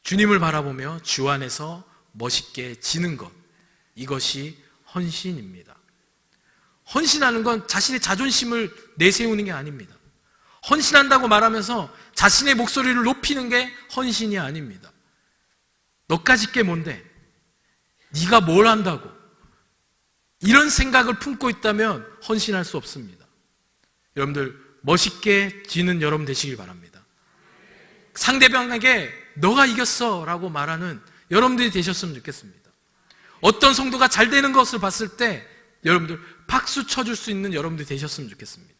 주님을 바라보며 주 안에서 멋있게 지는 것, 이것이 헌신입니다. 헌신하는 건 자신의 자존심을 내세우는 게 아닙니다. 헌신한다고 말하면서 자신의 목소리를 높이는 게 헌신이 아닙니다. 너까짓 게 뭔데? 네가 뭘 한다고? 이런 생각을 품고 있다면 헌신할 수 없습니다. 여러분들 멋있게 지는 여러분 되시길 바랍니다. 상대방에게 너가 이겼어 라고 말하는 여러분들이 되셨으면 좋겠습니다. 어떤 성도가 잘 되는 것을 봤을 때 여러분들 박수 쳐줄 수 있는 여러분들이 되셨으면 좋겠습니다.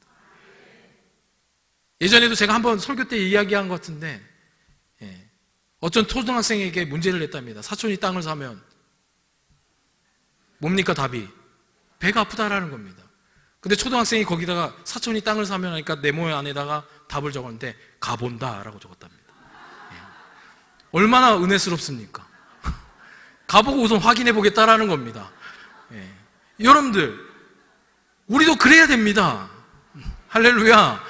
예전에도 제가 한번 설교 때 이야기한 것 같은데, 어떤 초등학생에게 문제를 냈답니다. 사촌이 땅을 사면 뭡니까 답이? 배가 아프다라는 겁니다. 근데 초등학생이 거기다가 사촌이 땅을 사면 하니까 네모 안에다가 답을 적었는데 가본다 라고 적었답니다. 얼마나 은혜스럽습니까? 가보고 우선 확인해 보겠다라는 겁니다. 여러분들, 우리도 그래야 됩니다. 할렐루야.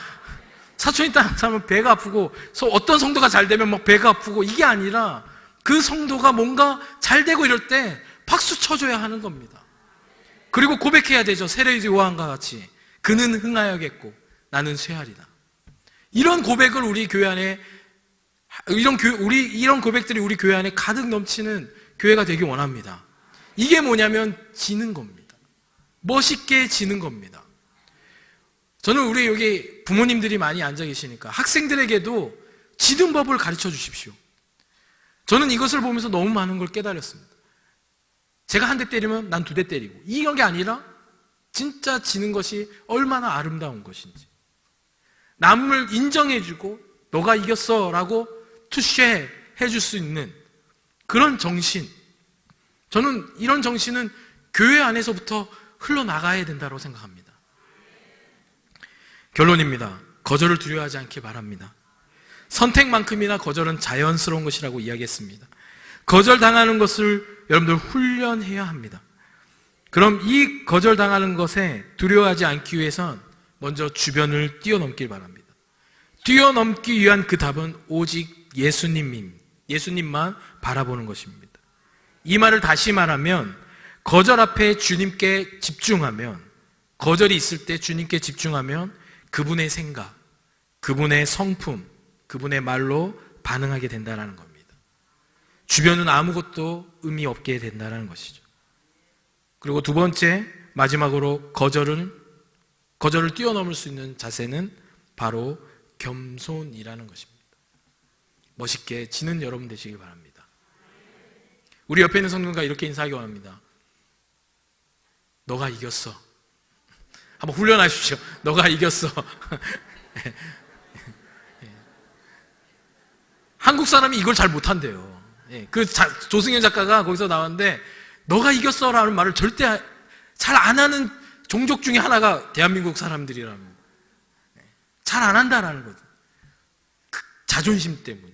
사촌이 땅 사면 배가 아프고, 어떤 성도가 잘 되면 막 배가 아프고, 이게 아니라 그 성도가 뭔가 잘 되고 이럴 때 박수 쳐줘야 하는 겁니다. 그리고 고백해야 되죠. 세례 요한과 같이 그는 흥하여겠고 나는 쇠하리다. 이런 고백을 우리 교회 안에, 이런 고백들이 우리 교회 안에 가득 넘치는 교회가 되기 원합니다. 이게 뭐냐면 지는 겁니다. 멋있게 지는 겁니다. 저는 우리 여기 부모님들이 많이 앉아 계시니까 학생들에게도 지는 법을 가르쳐 주십시오. 저는 이것을 보면서 너무 많은 걸 깨달았습니다. 제가 한 대 때리면 난 두 대 때리고, 이런 게 아니라 진짜 지는 것이 얼마나 아름다운 것인지, 남을 인정해주고 너가 이겼어 라고 투쉐 해줄 수 있는 그런 정신, 저는 이런 정신은 교회 안에서부터 흘러나가야 된다고 생각합니다. 결론입니다. 거절을 두려워하지 않기 바랍니다. 선택만큼이나 거절은 자연스러운 것이라고 이야기했습니다. 거절당하는 것을 여러분들 훈련해야 합니다. 그럼 이 거절당하는 것에 두려워하지 않기 위해선 먼저 주변을 뛰어넘길 바랍니다. 뛰어넘기 위한 그 답은 오직 예수님만 바라보는 것입니다. 이 말을 다시 말하면, 거절 앞에 주님께 집중하면, 거절이 있을 때 주님께 집중하면 그분의 생각, 그분의 성품, 그분의 말로 반응하게 된다는 겁니다. 주변은 아무것도 의미 없게 된다는 것이죠. 그리고 두 번째, 마지막으로 거절은 거절을 뛰어넘을 수 있는 자세는 바로 겸손이라는 것입니다. 멋있게 지는 여러분 되시길 바랍니다. 우리 옆에 있는 성도가 이렇게 인사하기 원합니다. 너가 이겼어. 한번 훈련하십시오. 너가 이겼어. 한국 사람이 이걸 잘 못한대요. 그 조승현 작가가 거기서 나왔는데 너가 이겼어라는 말을 절대 잘 안 하는 종족 중에 하나가 대한민국 사람들이랍니다. 잘 안 한다라는 거죠. 자존심 때문에.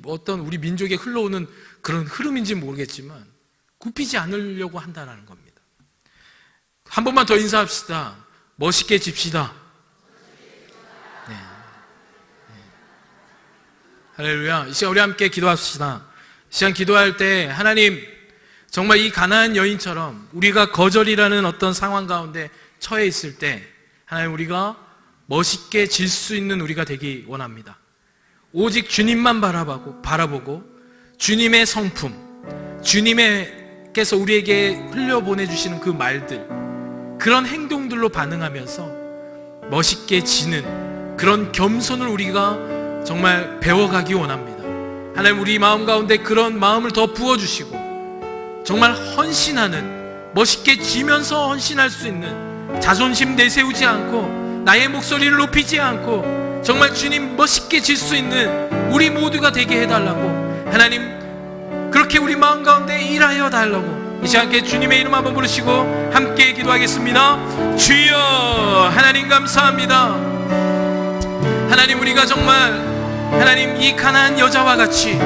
어떤 우리 민족에 흘러오는 그런 흐름인지 모르겠지만 굽히지 않으려고 한다라는 겁니다. 한 번만 더 인사합시다. 멋있게 집시다. 네. 할렐루야. 이 시간 우리 함께 기도합시다. 이 시간 기도할 때 하나님, 정말 이 가나안 여인처럼 우리가 거절이라는 어떤 상황 가운데 처해 있을 때 하나님, 우리가 멋있게 질 수 있는 우리가 되기 원합니다. 오직 주님만 바라보고 주님의 성품, 주님께서 우리에게 흘려보내주시는 그 말들, 그런 행동들로 반응하면서 멋있게 지는 그런 겸손을 우리가 정말 배워가기 원합니다. 하나님, 우리 마음 가운데 그런 마음을 더 부어주시고 정말 헌신하는, 멋있게 지면서 헌신할 수 있는, 자존심 내세우지 않고 나의 목소리를 높이지 않고 정말 주님 멋있게 질 수 있는 우리 모두가 되게 해달라고, 하나님 그렇게 우리 마음 가운데 일하여 달라고 이 시간께 주님의 이름 한번 부르시고 함께 기도하겠습니다. 주여, 하나님 감사합니다. 하나님, 우리가 정말 하나님 이 가나안 여자와 같이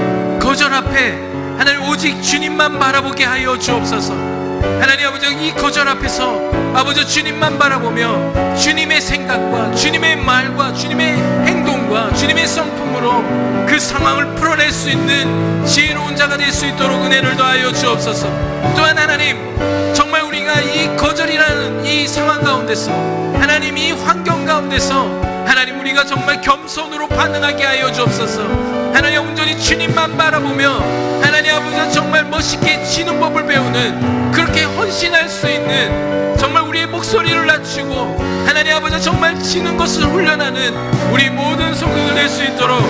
거절 앞에 하나님 오직 주님만 바라보게 하여 주옵소서. 하나님 아버지, 이 거절 앞에서 아버지 주님만 바라보며 주님의 생각과 주님의 말과 주님의 행동과 주님의 성품으로 그 상황을 풀어낼 수 있는 지혜로운 자가 될 수 있도록 은혜를 더하여 주옵소서. 또한 하나님, 정말 우리가 이 거절이라는 이 상황 가운데서 하나님 이 환경 가운데서 하나님 우리가 정말 겸손으로 반응하게 하여 주옵소서. 하나님 온전히 주님만 바라보며 하나님 아버지 정말 멋있게 지는 법을 배우는, 그렇게 헌신할 수 있는, 정말 우리의 목소리를 낮추고 하나님 아버지 정말 지는 것을 훈련하는 우리 모든 성도들 될 수 있도록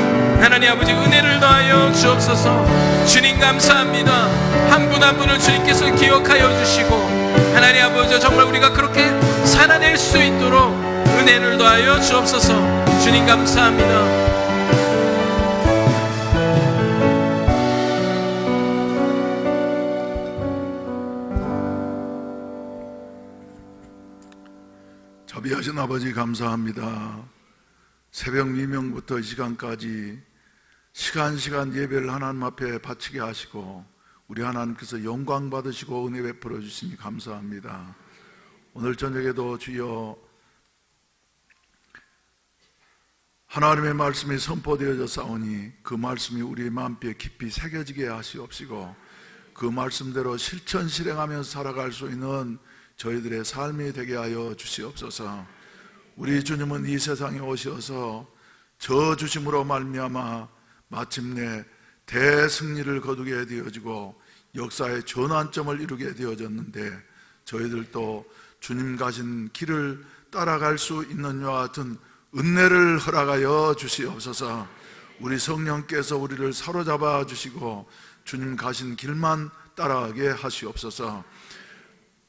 하나님 아버지 은혜를 더하여 주옵소서. 주님 감사합니다. 한 분 한 분을 주님께서 기억하여 주시고 하나님 아버지 정말 우리가 그렇게 살아낼 수 있도록 은혜를 더하여 주옵소서. 주님 감사합니다. 자비하신 아버지 감사합니다. 새벽 미명부터 이 시간까지 시간 예배를 하나님 앞에 바치게 하시고 우리 하나님께서 영광 받으시고 은혜 베풀어 주시니 감사합니다. 오늘 저녁에도 주여 하나님의 말씀이 선포되어져 싸우니 그 말씀이 우리의 마음뼈에 깊이 새겨지게 하시옵시고 그 말씀대로 실천 실행하면서 살아갈 수 있는 저희들의 삶이 되게 하여 주시옵소서. 우리 주님은 이 세상에 오셔서 저 주심으로 말미암아 마침내 대승리를 거두게 되어지고 역사의 전환점을 이루게 되어졌는데 저희들도 주님 가신 길을 따라갈 수 있는 이와 같은 은혜를 허락하여 주시옵소서. 우리 성령께서 우리를 사로잡아 주시고 주님 가신 길만 따라가게 하시옵소서.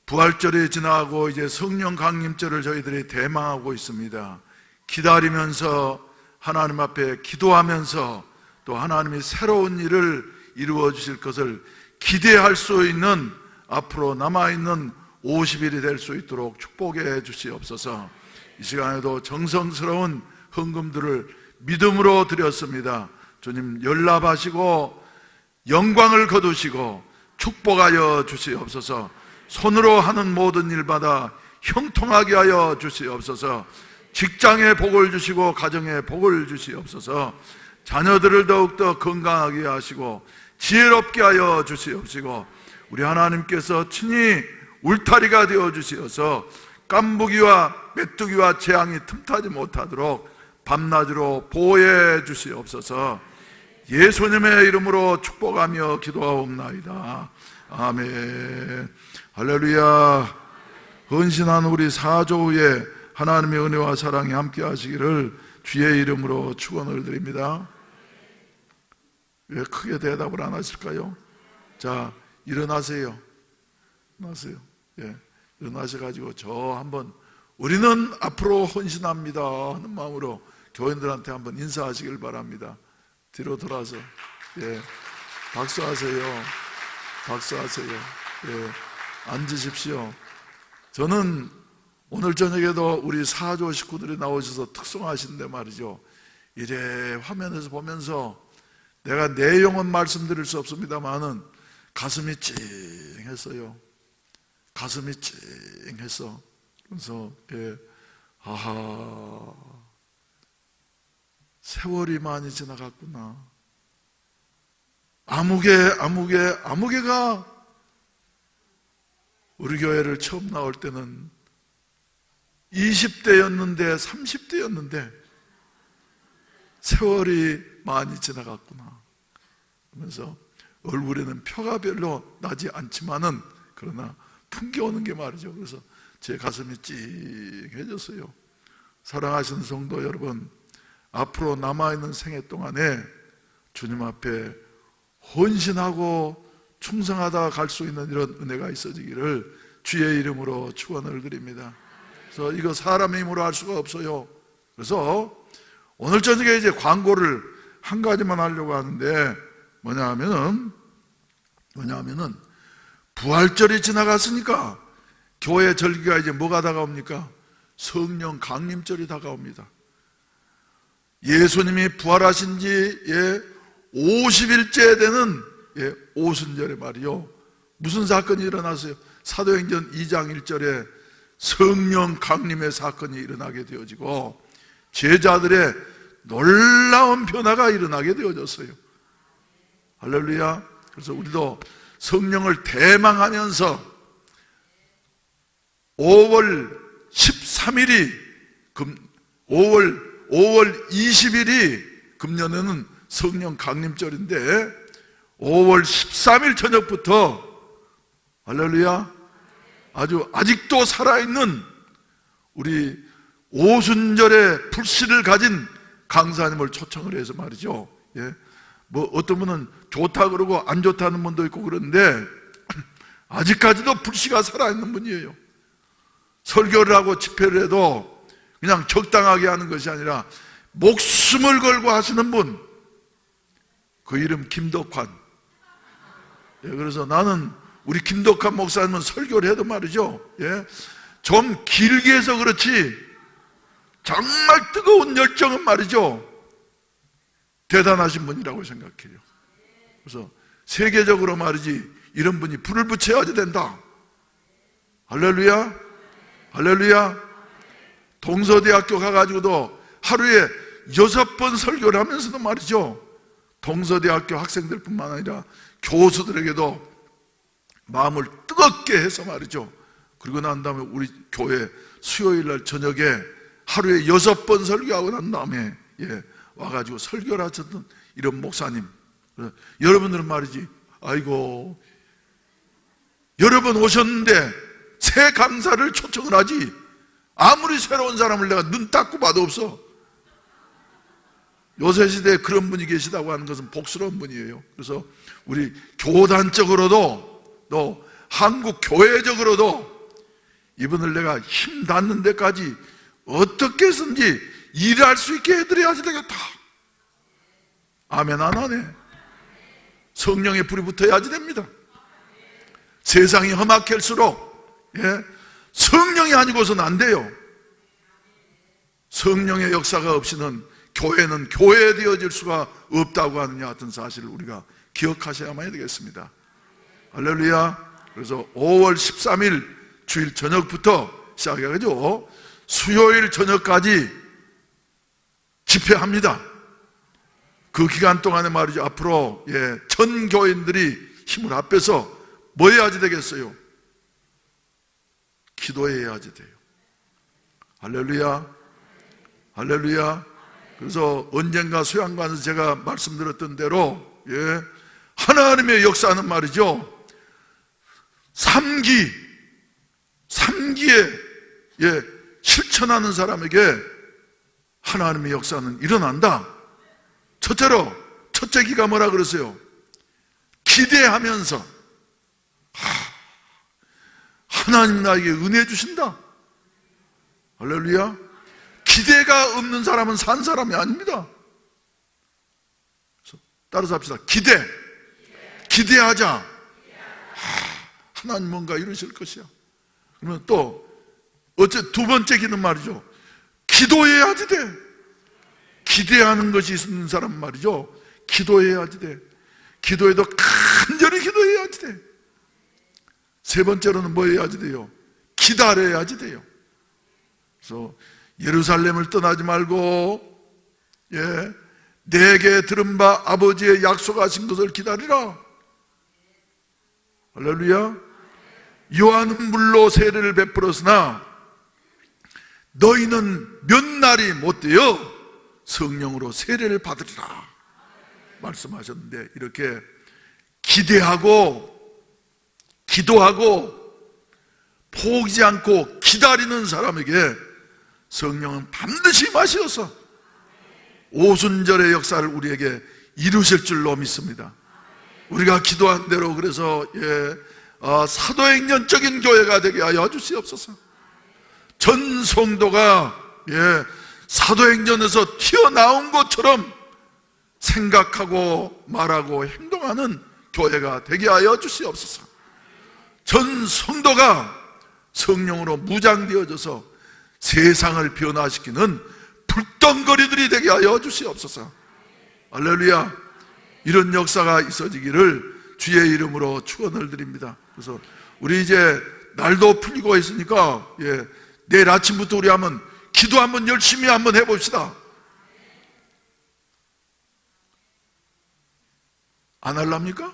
부활절이 지나고 이제 성령 강림절을 저희들이 대망하고 있습니다. 기다리면서 하나님 앞에 기도하면서 또 하나님이 새로운 일을 이루어 주실 것을 기대할 수 있는 앞으로 남아있는 50일이 될 수 있도록 축복해 주시옵소서. 이 시간에도 정성스러운 헌금들을 믿음으로 드렸습니다. 주님 연락하시고 영광을 거두시고 축복하여 주시옵소서. 손으로 하는 모든 일마다 형통하게 하여 주시옵소서. 직장에 복을 주시고 가정에 복을 주시옵소서. 자녀들을 더욱더 건강하게 하시고 지혜롭게 하여 주시옵시고 우리 하나님께서 친히 울타리가 되어 주시어서 깐부기와 메뚜기와 재앙이 틈타지 못하도록 밤낮으로 보호해 주시옵소서. 예수님의 이름으로 축복하며 기도하옵나이다. 아멘. 할렐루야. 헌신한 우리 사조에 하나님의 은혜와 사랑이 함께 하시기를 주의 이름으로 축원을 드립니다. 왜 크게 대답을 안 하실까요? 자, 일어나세요. 일어나세요. 예, 일어나셔가지고 저 한번 우리는 앞으로 헌신합니다 하는 마음으로 교인들한테 한번 인사하시길 바랍니다. 뒤로 돌아서 예, 박수하세요. 박수하세요. 예, 앉으십시오. 저는 오늘 저녁에도 우리 사조 식구들이 나오셔서 특송하시는데 말이죠, 이래 화면에서 보면서 내가 내용은 말씀드릴 수 없습니다만은 가슴이 찡했어요. 가슴이 찡했어. 그래서 예, 아하, 세월이 많이 지나갔구나. 아무개가 우리 교회를 처음 나올 때는 20대였는데 30대였는데 세월이 많이 지나갔구나 그러면서 얼굴에는 표가 별로 나지 않지만은 그러나 풍겨오는 게 말이죠. 그래서 제 가슴이 찡해졌어요. 사랑하시는 성도 여러분, 앞으로 남아있는 생애 동안에 주님 앞에 헌신하고 충성하다 갈 수 있는 이런 은혜가 있어지기를 주의 이름으로 축원을 드립니다. 그래서 이거 사람의 힘으로 할 수가 없어요. 그래서 오늘 저녁에 이제 광고를 한 가지만 하려고 하는데 뭐냐면은 부활절이 지나갔으니까 교회 절기가 이제 뭐가 다가옵니까? 성령 강림절이 다가옵니다. 예수님이 부활하신 지 50일째 되는 오순절에 말이요, 무슨 사건이 일어났어요? 사도행전 2장 1절에 성령 강림의 사건이 일어나게 되어지고 제자들의 놀라운 변화가 일어나게 되어졌어요. 할렐루야. 그래서 우리도 성령을 대망하면서 5월 13일이 5월 20일이 금년에는 성령 강림절인데 5월 13일 저녁부터 할렐루야, 아직도 살아있는 우리 오순절의 불씨를 가진 강사님을 초청을 해서 말이죠. 예, 뭐 어떤 분은 좋다 그러고 안 좋다는 분도 있고 그런데 아직까지도 불씨가 살아있는 분이에요. 설교를 하고 집회를 해도 그냥 적당하게 하는 것이 아니라 목숨을 걸고 하시는 분, 그 이름 김덕환. 예, 그래서 나는 우리 김덕환 목사님은 설교를 해도 말이죠, 예, 좀 길게 해서 그렇지 정말 뜨거운 열정은 말이죠 대단하신 분이라고 생각해요. 그래서 세계적으로 말이지 이런 분이 불을 붙여야지 된다. 할렐루야. 할렐루야. 동서대학교 가가지고도 하루에 6번 설교를 하면서도 말이죠, 동서대학교 학생들뿐만 아니라 교수들에게도 마음을 뜨겁게 해서 말이죠, 그리고 난 다음에 우리 교회 수요일 날 저녁에 하루에 6번 설교하고 난 다음에 와가지고 설교를 하셨던 이런 목사님, 여러분들은 말이지, 아이고 여러 번 오셨는데 새 강사를 초청을 하지 아무리 새로운 사람을 내가 눈 닦고 봐도 없어. 요새 시대에 그런 분이 계시다고 하는 것은 복스러운 분이에요. 그래서 우리 교단적으로도 또 한국 교회적으로도 이분을 내가 힘 닿는 데까지 어떻게 해서든지 일할 수 있게 해드려야지 되겠다. 아멘 안 하네. 성령의 불이 붙어야지 됩니다. 세상이 험악할수록 성령이 아니고서는 안 돼요. 성령의 역사가 없이는 교회는 교회되어질 수가 없다고 하는 같은 사실을 우리가 기억하셔야만 되겠습니다. 할렐루야. 그래서 5월 13일 주일 저녁부터 시작해가지고 수요일 저녁까지 집회합니다. 그 기간 동안에 말이죠, 앞으로 전 교인들이 힘을 합해서 뭐 해야지 되겠어요? 기도해야지 돼요. 할렐루야. 할렐루야. 그래서 언젠가 수양관에서 제가 말씀드렸던 대로 하나님의 역사는 말이죠, 3기 3기에 실천하는 사람에게 하나님의 역사는 일어난다. 첫째 기가 뭐라 그러세요? 기대하면서 하나님 나에게 은혜 주신다. 할렐루야. 기대가 없는 사람은 산 사람이 아닙니다. 따라서 합시다. 기대하자. 하나님 뭔가 이루실 것이야. 그러면 또 두 번째 기는 말이죠. 기도해야지 돼. 기대하는 것이 있는 사람 말이죠. 기도해야지 돼. 기도해도 간절히 기도해야지 돼. 세 번째로는 뭐 해야지 돼요? 기다려야지 돼요. 그래서 예루살렘을 떠나지 말고 내게 들은 바 아버지의 약속하신 것을 기다리라. 할렐루야. 요한은 물로 세례를 베풀었으나 너희는 몇 날이 못되어 성령으로 세례를 받으리라 말씀하셨는데, 이렇게 기대하고 기도하고 포기지 않고 기다리는 사람에게 성령은 반드시 마시어서 오순절의 역사를 우리에게 이루실 줄로 믿습니다. 우리가 기도한 대로 그래서 사도행전적인 교회가 되게 하여 주시옵소서. 전 성도가 사도행전에서 튀어나온 것처럼 생각하고 말하고 행동하는 교회가 되게 하여 주시옵소서. 전 성도가 성령으로 무장되어져서 세상을 변화시키는 불덩거리들이 되게 하여 주시옵소서. 할렐루야. 이런 역사가 있어지기를 주의 이름으로 축원을 드립니다. 그래서 우리 이제 날도 풀리고 있으니까 내일 아침부터 우리 한번 기도 한번 열심히 한번 해봅시다. 안 할랍니까?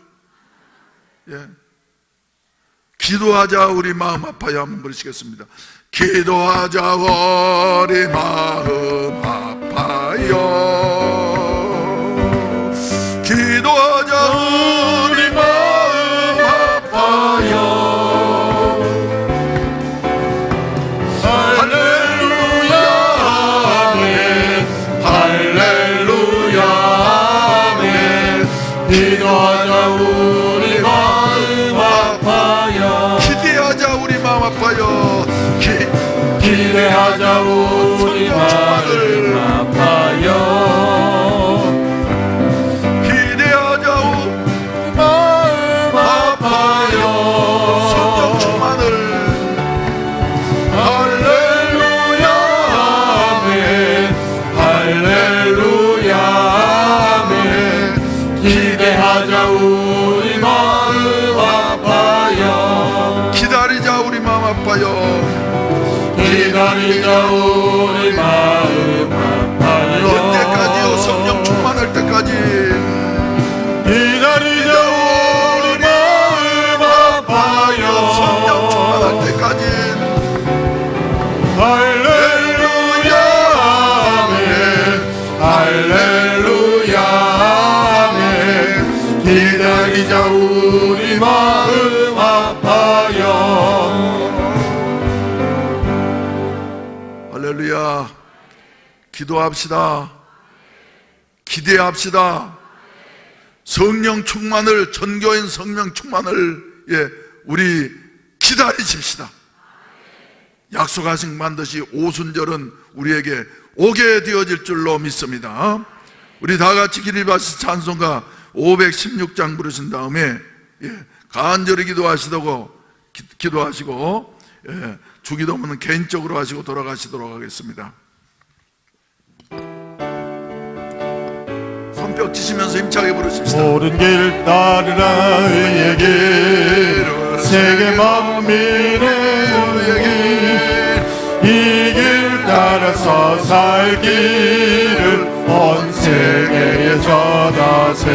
기도하자 우리 마음 아파요 한번 부르시겠습니다. 기도하자 우리 마음 아파요. 기도하자 우리 마음 아파요. 할렐루야 아멘. 할렐루야 아멘. 기도하자 우리 마음 아파요. 기대하자 우리 마음 아파요. 기대하자 우리 마음 아파요. 기대하자 우리 마음 아파요. 성령 충만을. 할렐루야 아멘. 할렐루야 아멘. 기대하자 우리 마음 아파요. 기다리자 우리 마음 아파요. 기다리자 우리 마음 아파요. 언제까지요? 성령 충만할 때까지. 기다리자 우리 마음 아파요. 성령 충만할 때까지. 할렐루야 아멘. 할렐루야 아멘. 기다리자 우리 마음 아파요. 할렐루야. 기도합시다. 기대합시다. 성령 충만을, 전교인 성령 충만을 우리 기다리십시다. 약속하신 반드시 오순절은 우리에게 오게 되어질 줄로 믿습니다. 우리 다 같이 기립하시 찬송가 516장 부르신 다음에 간절히 기도하시고 주기도문은 개인적으로 하시고 돌아가시도록 하겠습니다. 손뼉 치시면서 힘차게 부르십시다. 모든 길 따르라 의의 길, 세계 만민의 이 길 따라서 살 길을 온 세계에 전하세.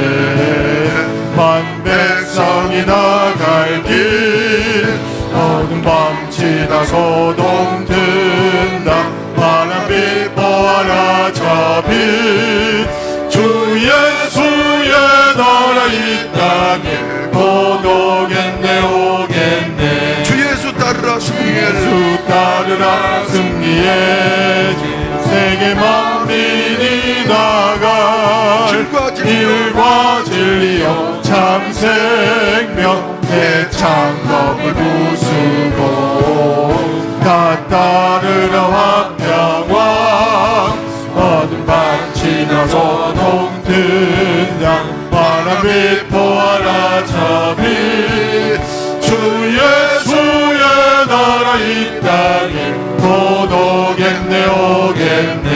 만 백성이 나갈 길, 어둠 밤치다 소동 든다. 바람빛 보아라 저 빛, 주 예수의 나라 이 땅에 곧 오겠네 오겠네. 주 예수 따르라 승리의 더해진 세계 만민이 나갈 길과 진리요 참 생명 내 창법을 부수고 다 따르라 화평왕 어둠 밤 지나서 동튼 양 바람이 보아라 저비 주 예수의 나라 이 땅에 곧 오겠네 오겠네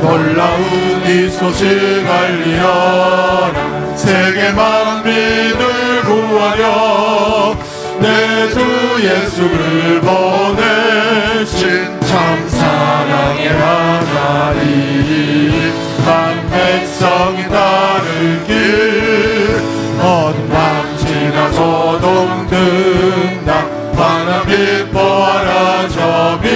놀라운 이 소식 알리어라 세계 만민을 구하려 내 주 예수를 보내신 참 사랑의 하나님 만 백성이 따른 길 어둠 밤 지나서 동든다 바람이 보아라 저비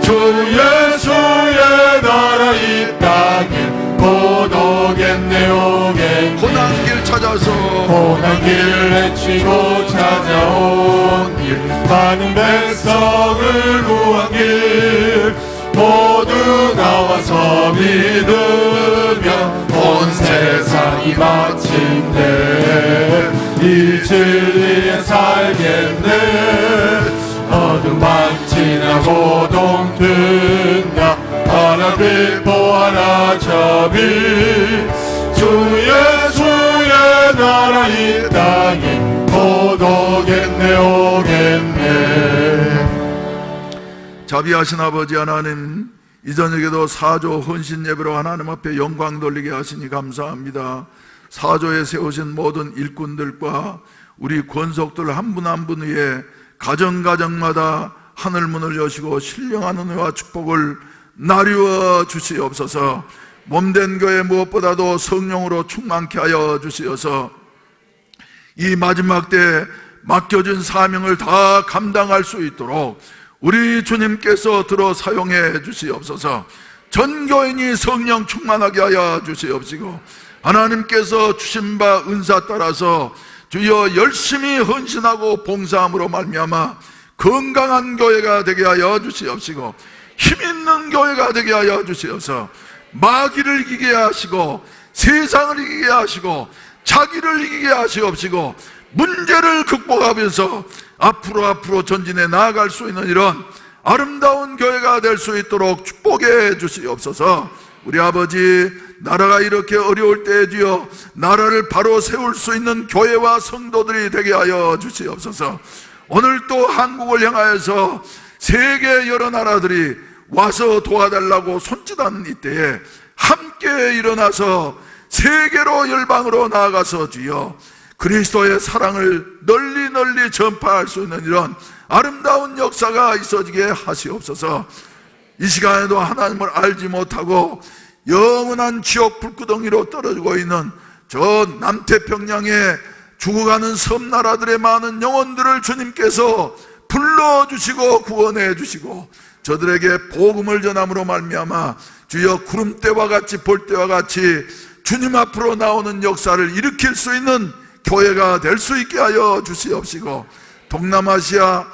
주 예수의 나라 이 땅에 곧 오겠네 오겠네 고난길 찾아서 고난길 헤치고 찾아온 길 많은 백성을 구한 길 모두 나와서 믿으면 온 세상이 마침내 이 진리에 살겠네 어둠 밤 지나고 동튼다 바람이 보아라 저비 주 예수의 나라 이 땅에 곧 오겠네 오겠네. 자비하신 아버지 하나님, 이 저녁에도 사조 헌신 예배로 하나님 앞에 영광 돌리게 하시니 감사합니다. 사조에 세우신 모든 일꾼들과 우리 권속들 한 분 한 분 위에 가정가정마다 하늘문을 여시고 신령한 은혜와 축복을 나리워 주시옵소서. 몸된 교회 무엇보다도 성령으로 충만케 하여 주시어서 이 마지막 때 맡겨진 사명을 다 감당할 수 있도록 우리 주님께서 들어 사용해 주시옵소서. 전 교인이 성령 충만하게 하여 주시옵시고 하나님께서 주신 바 은사 따라서 주여 열심히 헌신하고 봉사함으로 말미암아 건강한 교회가 되게 하여 주시옵시고 힘있는 교회가 되게 하여 주시옵소서. 마귀를 이기게 하시고 세상을 이기게 하시고 자기를 이기게 하시옵시고 문제를 극복하면서 앞으로 전진해 나아갈 수 있는 이런 아름다운 교회가 될 수 있도록 축복해 주시옵소서. 우리 아버지, 나라가 이렇게 어려울 때에 주여 나라를 바로 세울 수 있는 교회와 성도들이 되게 하여 주시옵소서. 오늘 또 한국을 향하여서 세계 여러 나라들이 와서 도와달라고 손짓하는 이때에 함께 일어나서 세계로 열방으로 나아가서 주여 그리스도의 사랑을 널리 전파할 수 있는 이런 아름다운 역사가 있어지게 하시옵소서. 이 시간에도 하나님을 알지 못하고 영원한 지옥 불구덩이로 떨어지고 있는 저 남태평양에 죽어가는 섬나라들의 많은 영혼들을 주님께서 불러주시고 구원해 주시고 저들에게 복음을 전함으로 말미암아 주여 구름대와 같이 볼대와 같이 주님 앞으로 나오는 역사를 일으킬 수 있는 교회가 될 수 있게 하여 주시옵시고 동남아시아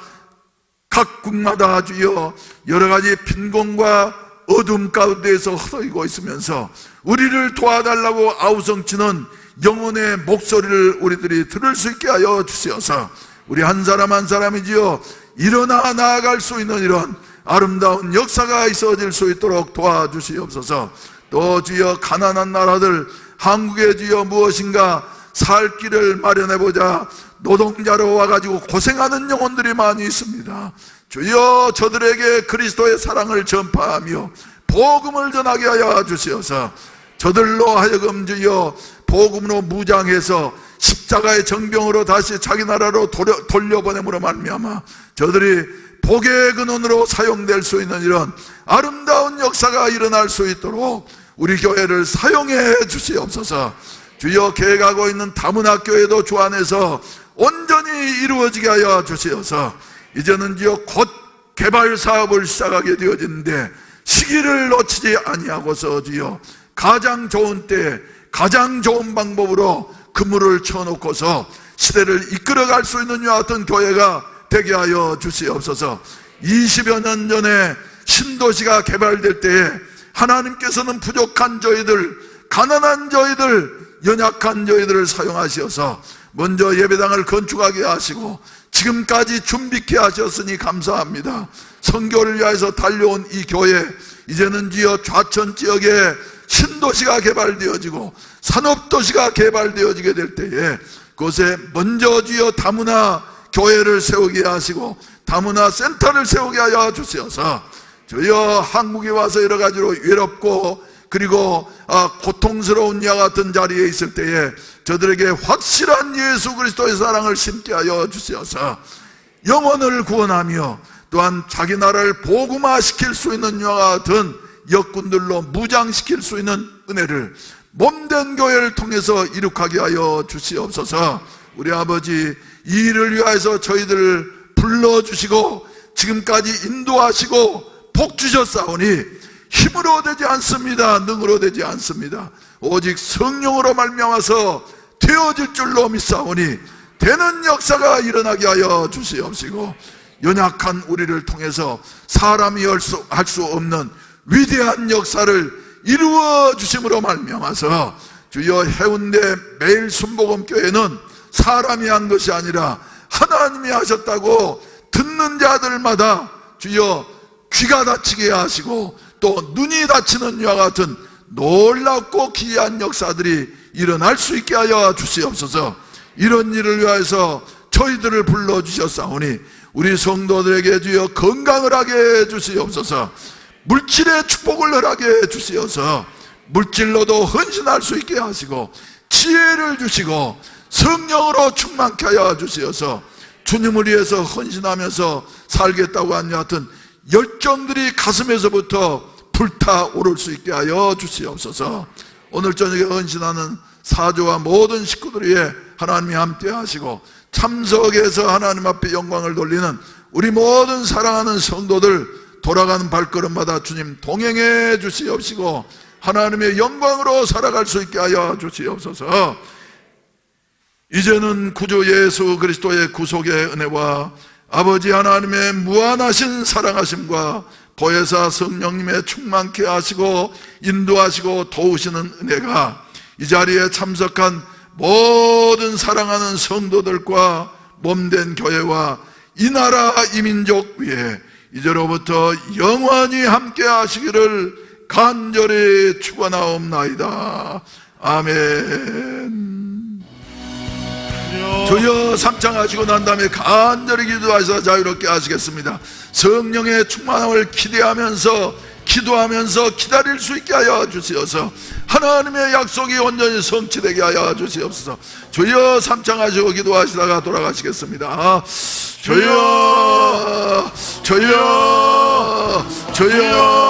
각국마다 주여 여러 가지 빈곤과 어둠 가운데에서 허덕이고 있으면서 우리를 도와달라고 아우성치는 영혼의 목소리를 우리들이 들을 수 있게 하여 주시어서 우리 한 사람 한 사람이지요 일어나 나아갈 수 있는 이런 아름다운 역사가 있어질 수 있도록 도와주시옵소서. 또 주여 가난한 나라들 한국에 주여 무엇인가 살 길을 마련해보자 노동자로 와가지고 고생하는 영혼들이 많이 있습니다. 주여 저들에게 그리스도의 사랑을 전파하며 복음을 전하게 하여 주시어서 저들로 하여금 주여 복음으로 무장해서 십자가의 정병으로 다시 자기 나라로 돌려보냄으로 말미암아 저들이 복의 근원으로 사용될 수 있는 이런 아름다운 역사가 일어날 수 있도록 우리 교회를 사용해 주시옵소서. 주여 계획하고 있는 다문학교회도 주 안에서 온전히 이루어지게 하여 주시어서 이제는 주여 곧 개발 사업을 시작하게 되어지는데 시기를 놓치지 아니하고서 주여 가장 좋은 때 가장 좋은 방법으로 그물을 쳐놓고서 시대를 이끌어갈 수 있는 이와 같은 교회가 되게 하여 주시옵소서. 20여 년 전에 신도시가 개발될 때에 하나님께서는 부족한 저희들, 가난한 저희들, 연약한 저희들을 사용하셔서 먼저 예배당을 건축하게 하시고 지금까지 준비케 하셨으니 감사합니다. 선교를 위해서 달려온 이 교회, 이제는 주여 좌천 지역에 신도시가 개발되어지고 산업도시가 개발되어지게 될 때에 그곳에 먼저 주여 다문화 교회를 세우게 하시고 다문화 센터를 세우게 하여 주시어서 주여 한국에 와서 여러 가지로 외롭고 그리고 고통스러운 이와 같은 자리에 있을 때에 저들에게 확실한 예수 그리스도의 사랑을 심게 하여 주시어서 영혼을 구원하며 또한 자기 나라를 복음화시킬 수 있는 이와 같은 역군들로 무장시킬 수 있는 은혜를 몸된 교회를 통해서 이룩하게 하여 주시옵소서. 우리 아버지, 이 일을 위하여서 저희들을 불러주시고 지금까지 인도하시고 복 주셨사오니 힘으로 되지 않습니다. 능으로 되지 않습니다. 오직 성령으로 말미암아서 되어질 줄로 믿사오니 되는 역사가 일어나게 하여 주시옵시고 연약한 우리를 통해서 사람이 할 수 없는 위대한 역사를 이루어 주심으로 말미암아서 주여 해운대 매일 순복음교회는 사람이 한 것이 아니라 하나님이 하셨다고 듣는 자들마다 주여 귀가 다치게 하시고 또 눈이 다치는 이와 같은 놀랍고 기이한 역사들이 일어날 수 있게 하여 주시옵소서. 이런 일을 위하여서 저희들을 불러주셨사오니 우리 성도들에게 주여 건강을 하게 해주시옵소서. 물질의 축복을 허락해 주시어서 물질로도 헌신할 수 있게 하시고 지혜를 주시고 성령으로 충만케 하여 주시어서 주님을 위해서 헌신하면서 살겠다고 하는 같은 열정들이 가슴에서부터 불타오를 수 있게 하여 주시옵소서. 오늘 저녁에 헌신하는 사조와 모든 식구들 위해 하나님이 함께 하시고 참석해서 하나님 앞에 영광을 돌리는 우리 모든 사랑하는 성도들 돌아가는 발걸음마다 주님 동행해 주시옵시고 하나님의 영광으로 살아갈 수 있게 하여 주시옵소서. 이제는 구주 예수 그리스도의 구속의 은혜와 아버지 하나님의 무한하신 사랑하심과 보혜사 성령님의 충만케 하시고 인도하시고 도우시는 은혜가 이 자리에 참석한 모든 사랑하는 성도들과 몸된 교회와 이 나라 이 민족 위에 이제로부터 영원히 함께 하시기를 간절히 축원하옵나이다. 아멘. 주여 삼창하시고 난 다음에 간절히 기도하셔서 자유롭게 하시겠습니다. 성령의 충만함을 기대하면서 기도하면서 기다릴 수 있게 하여 주시어서 하나님의 약속이 온전히 성취되게 하여 주시옵소서. 주여 삼창하시고 기도하시다가 돌아가시겠습니다. 주여 주여 주여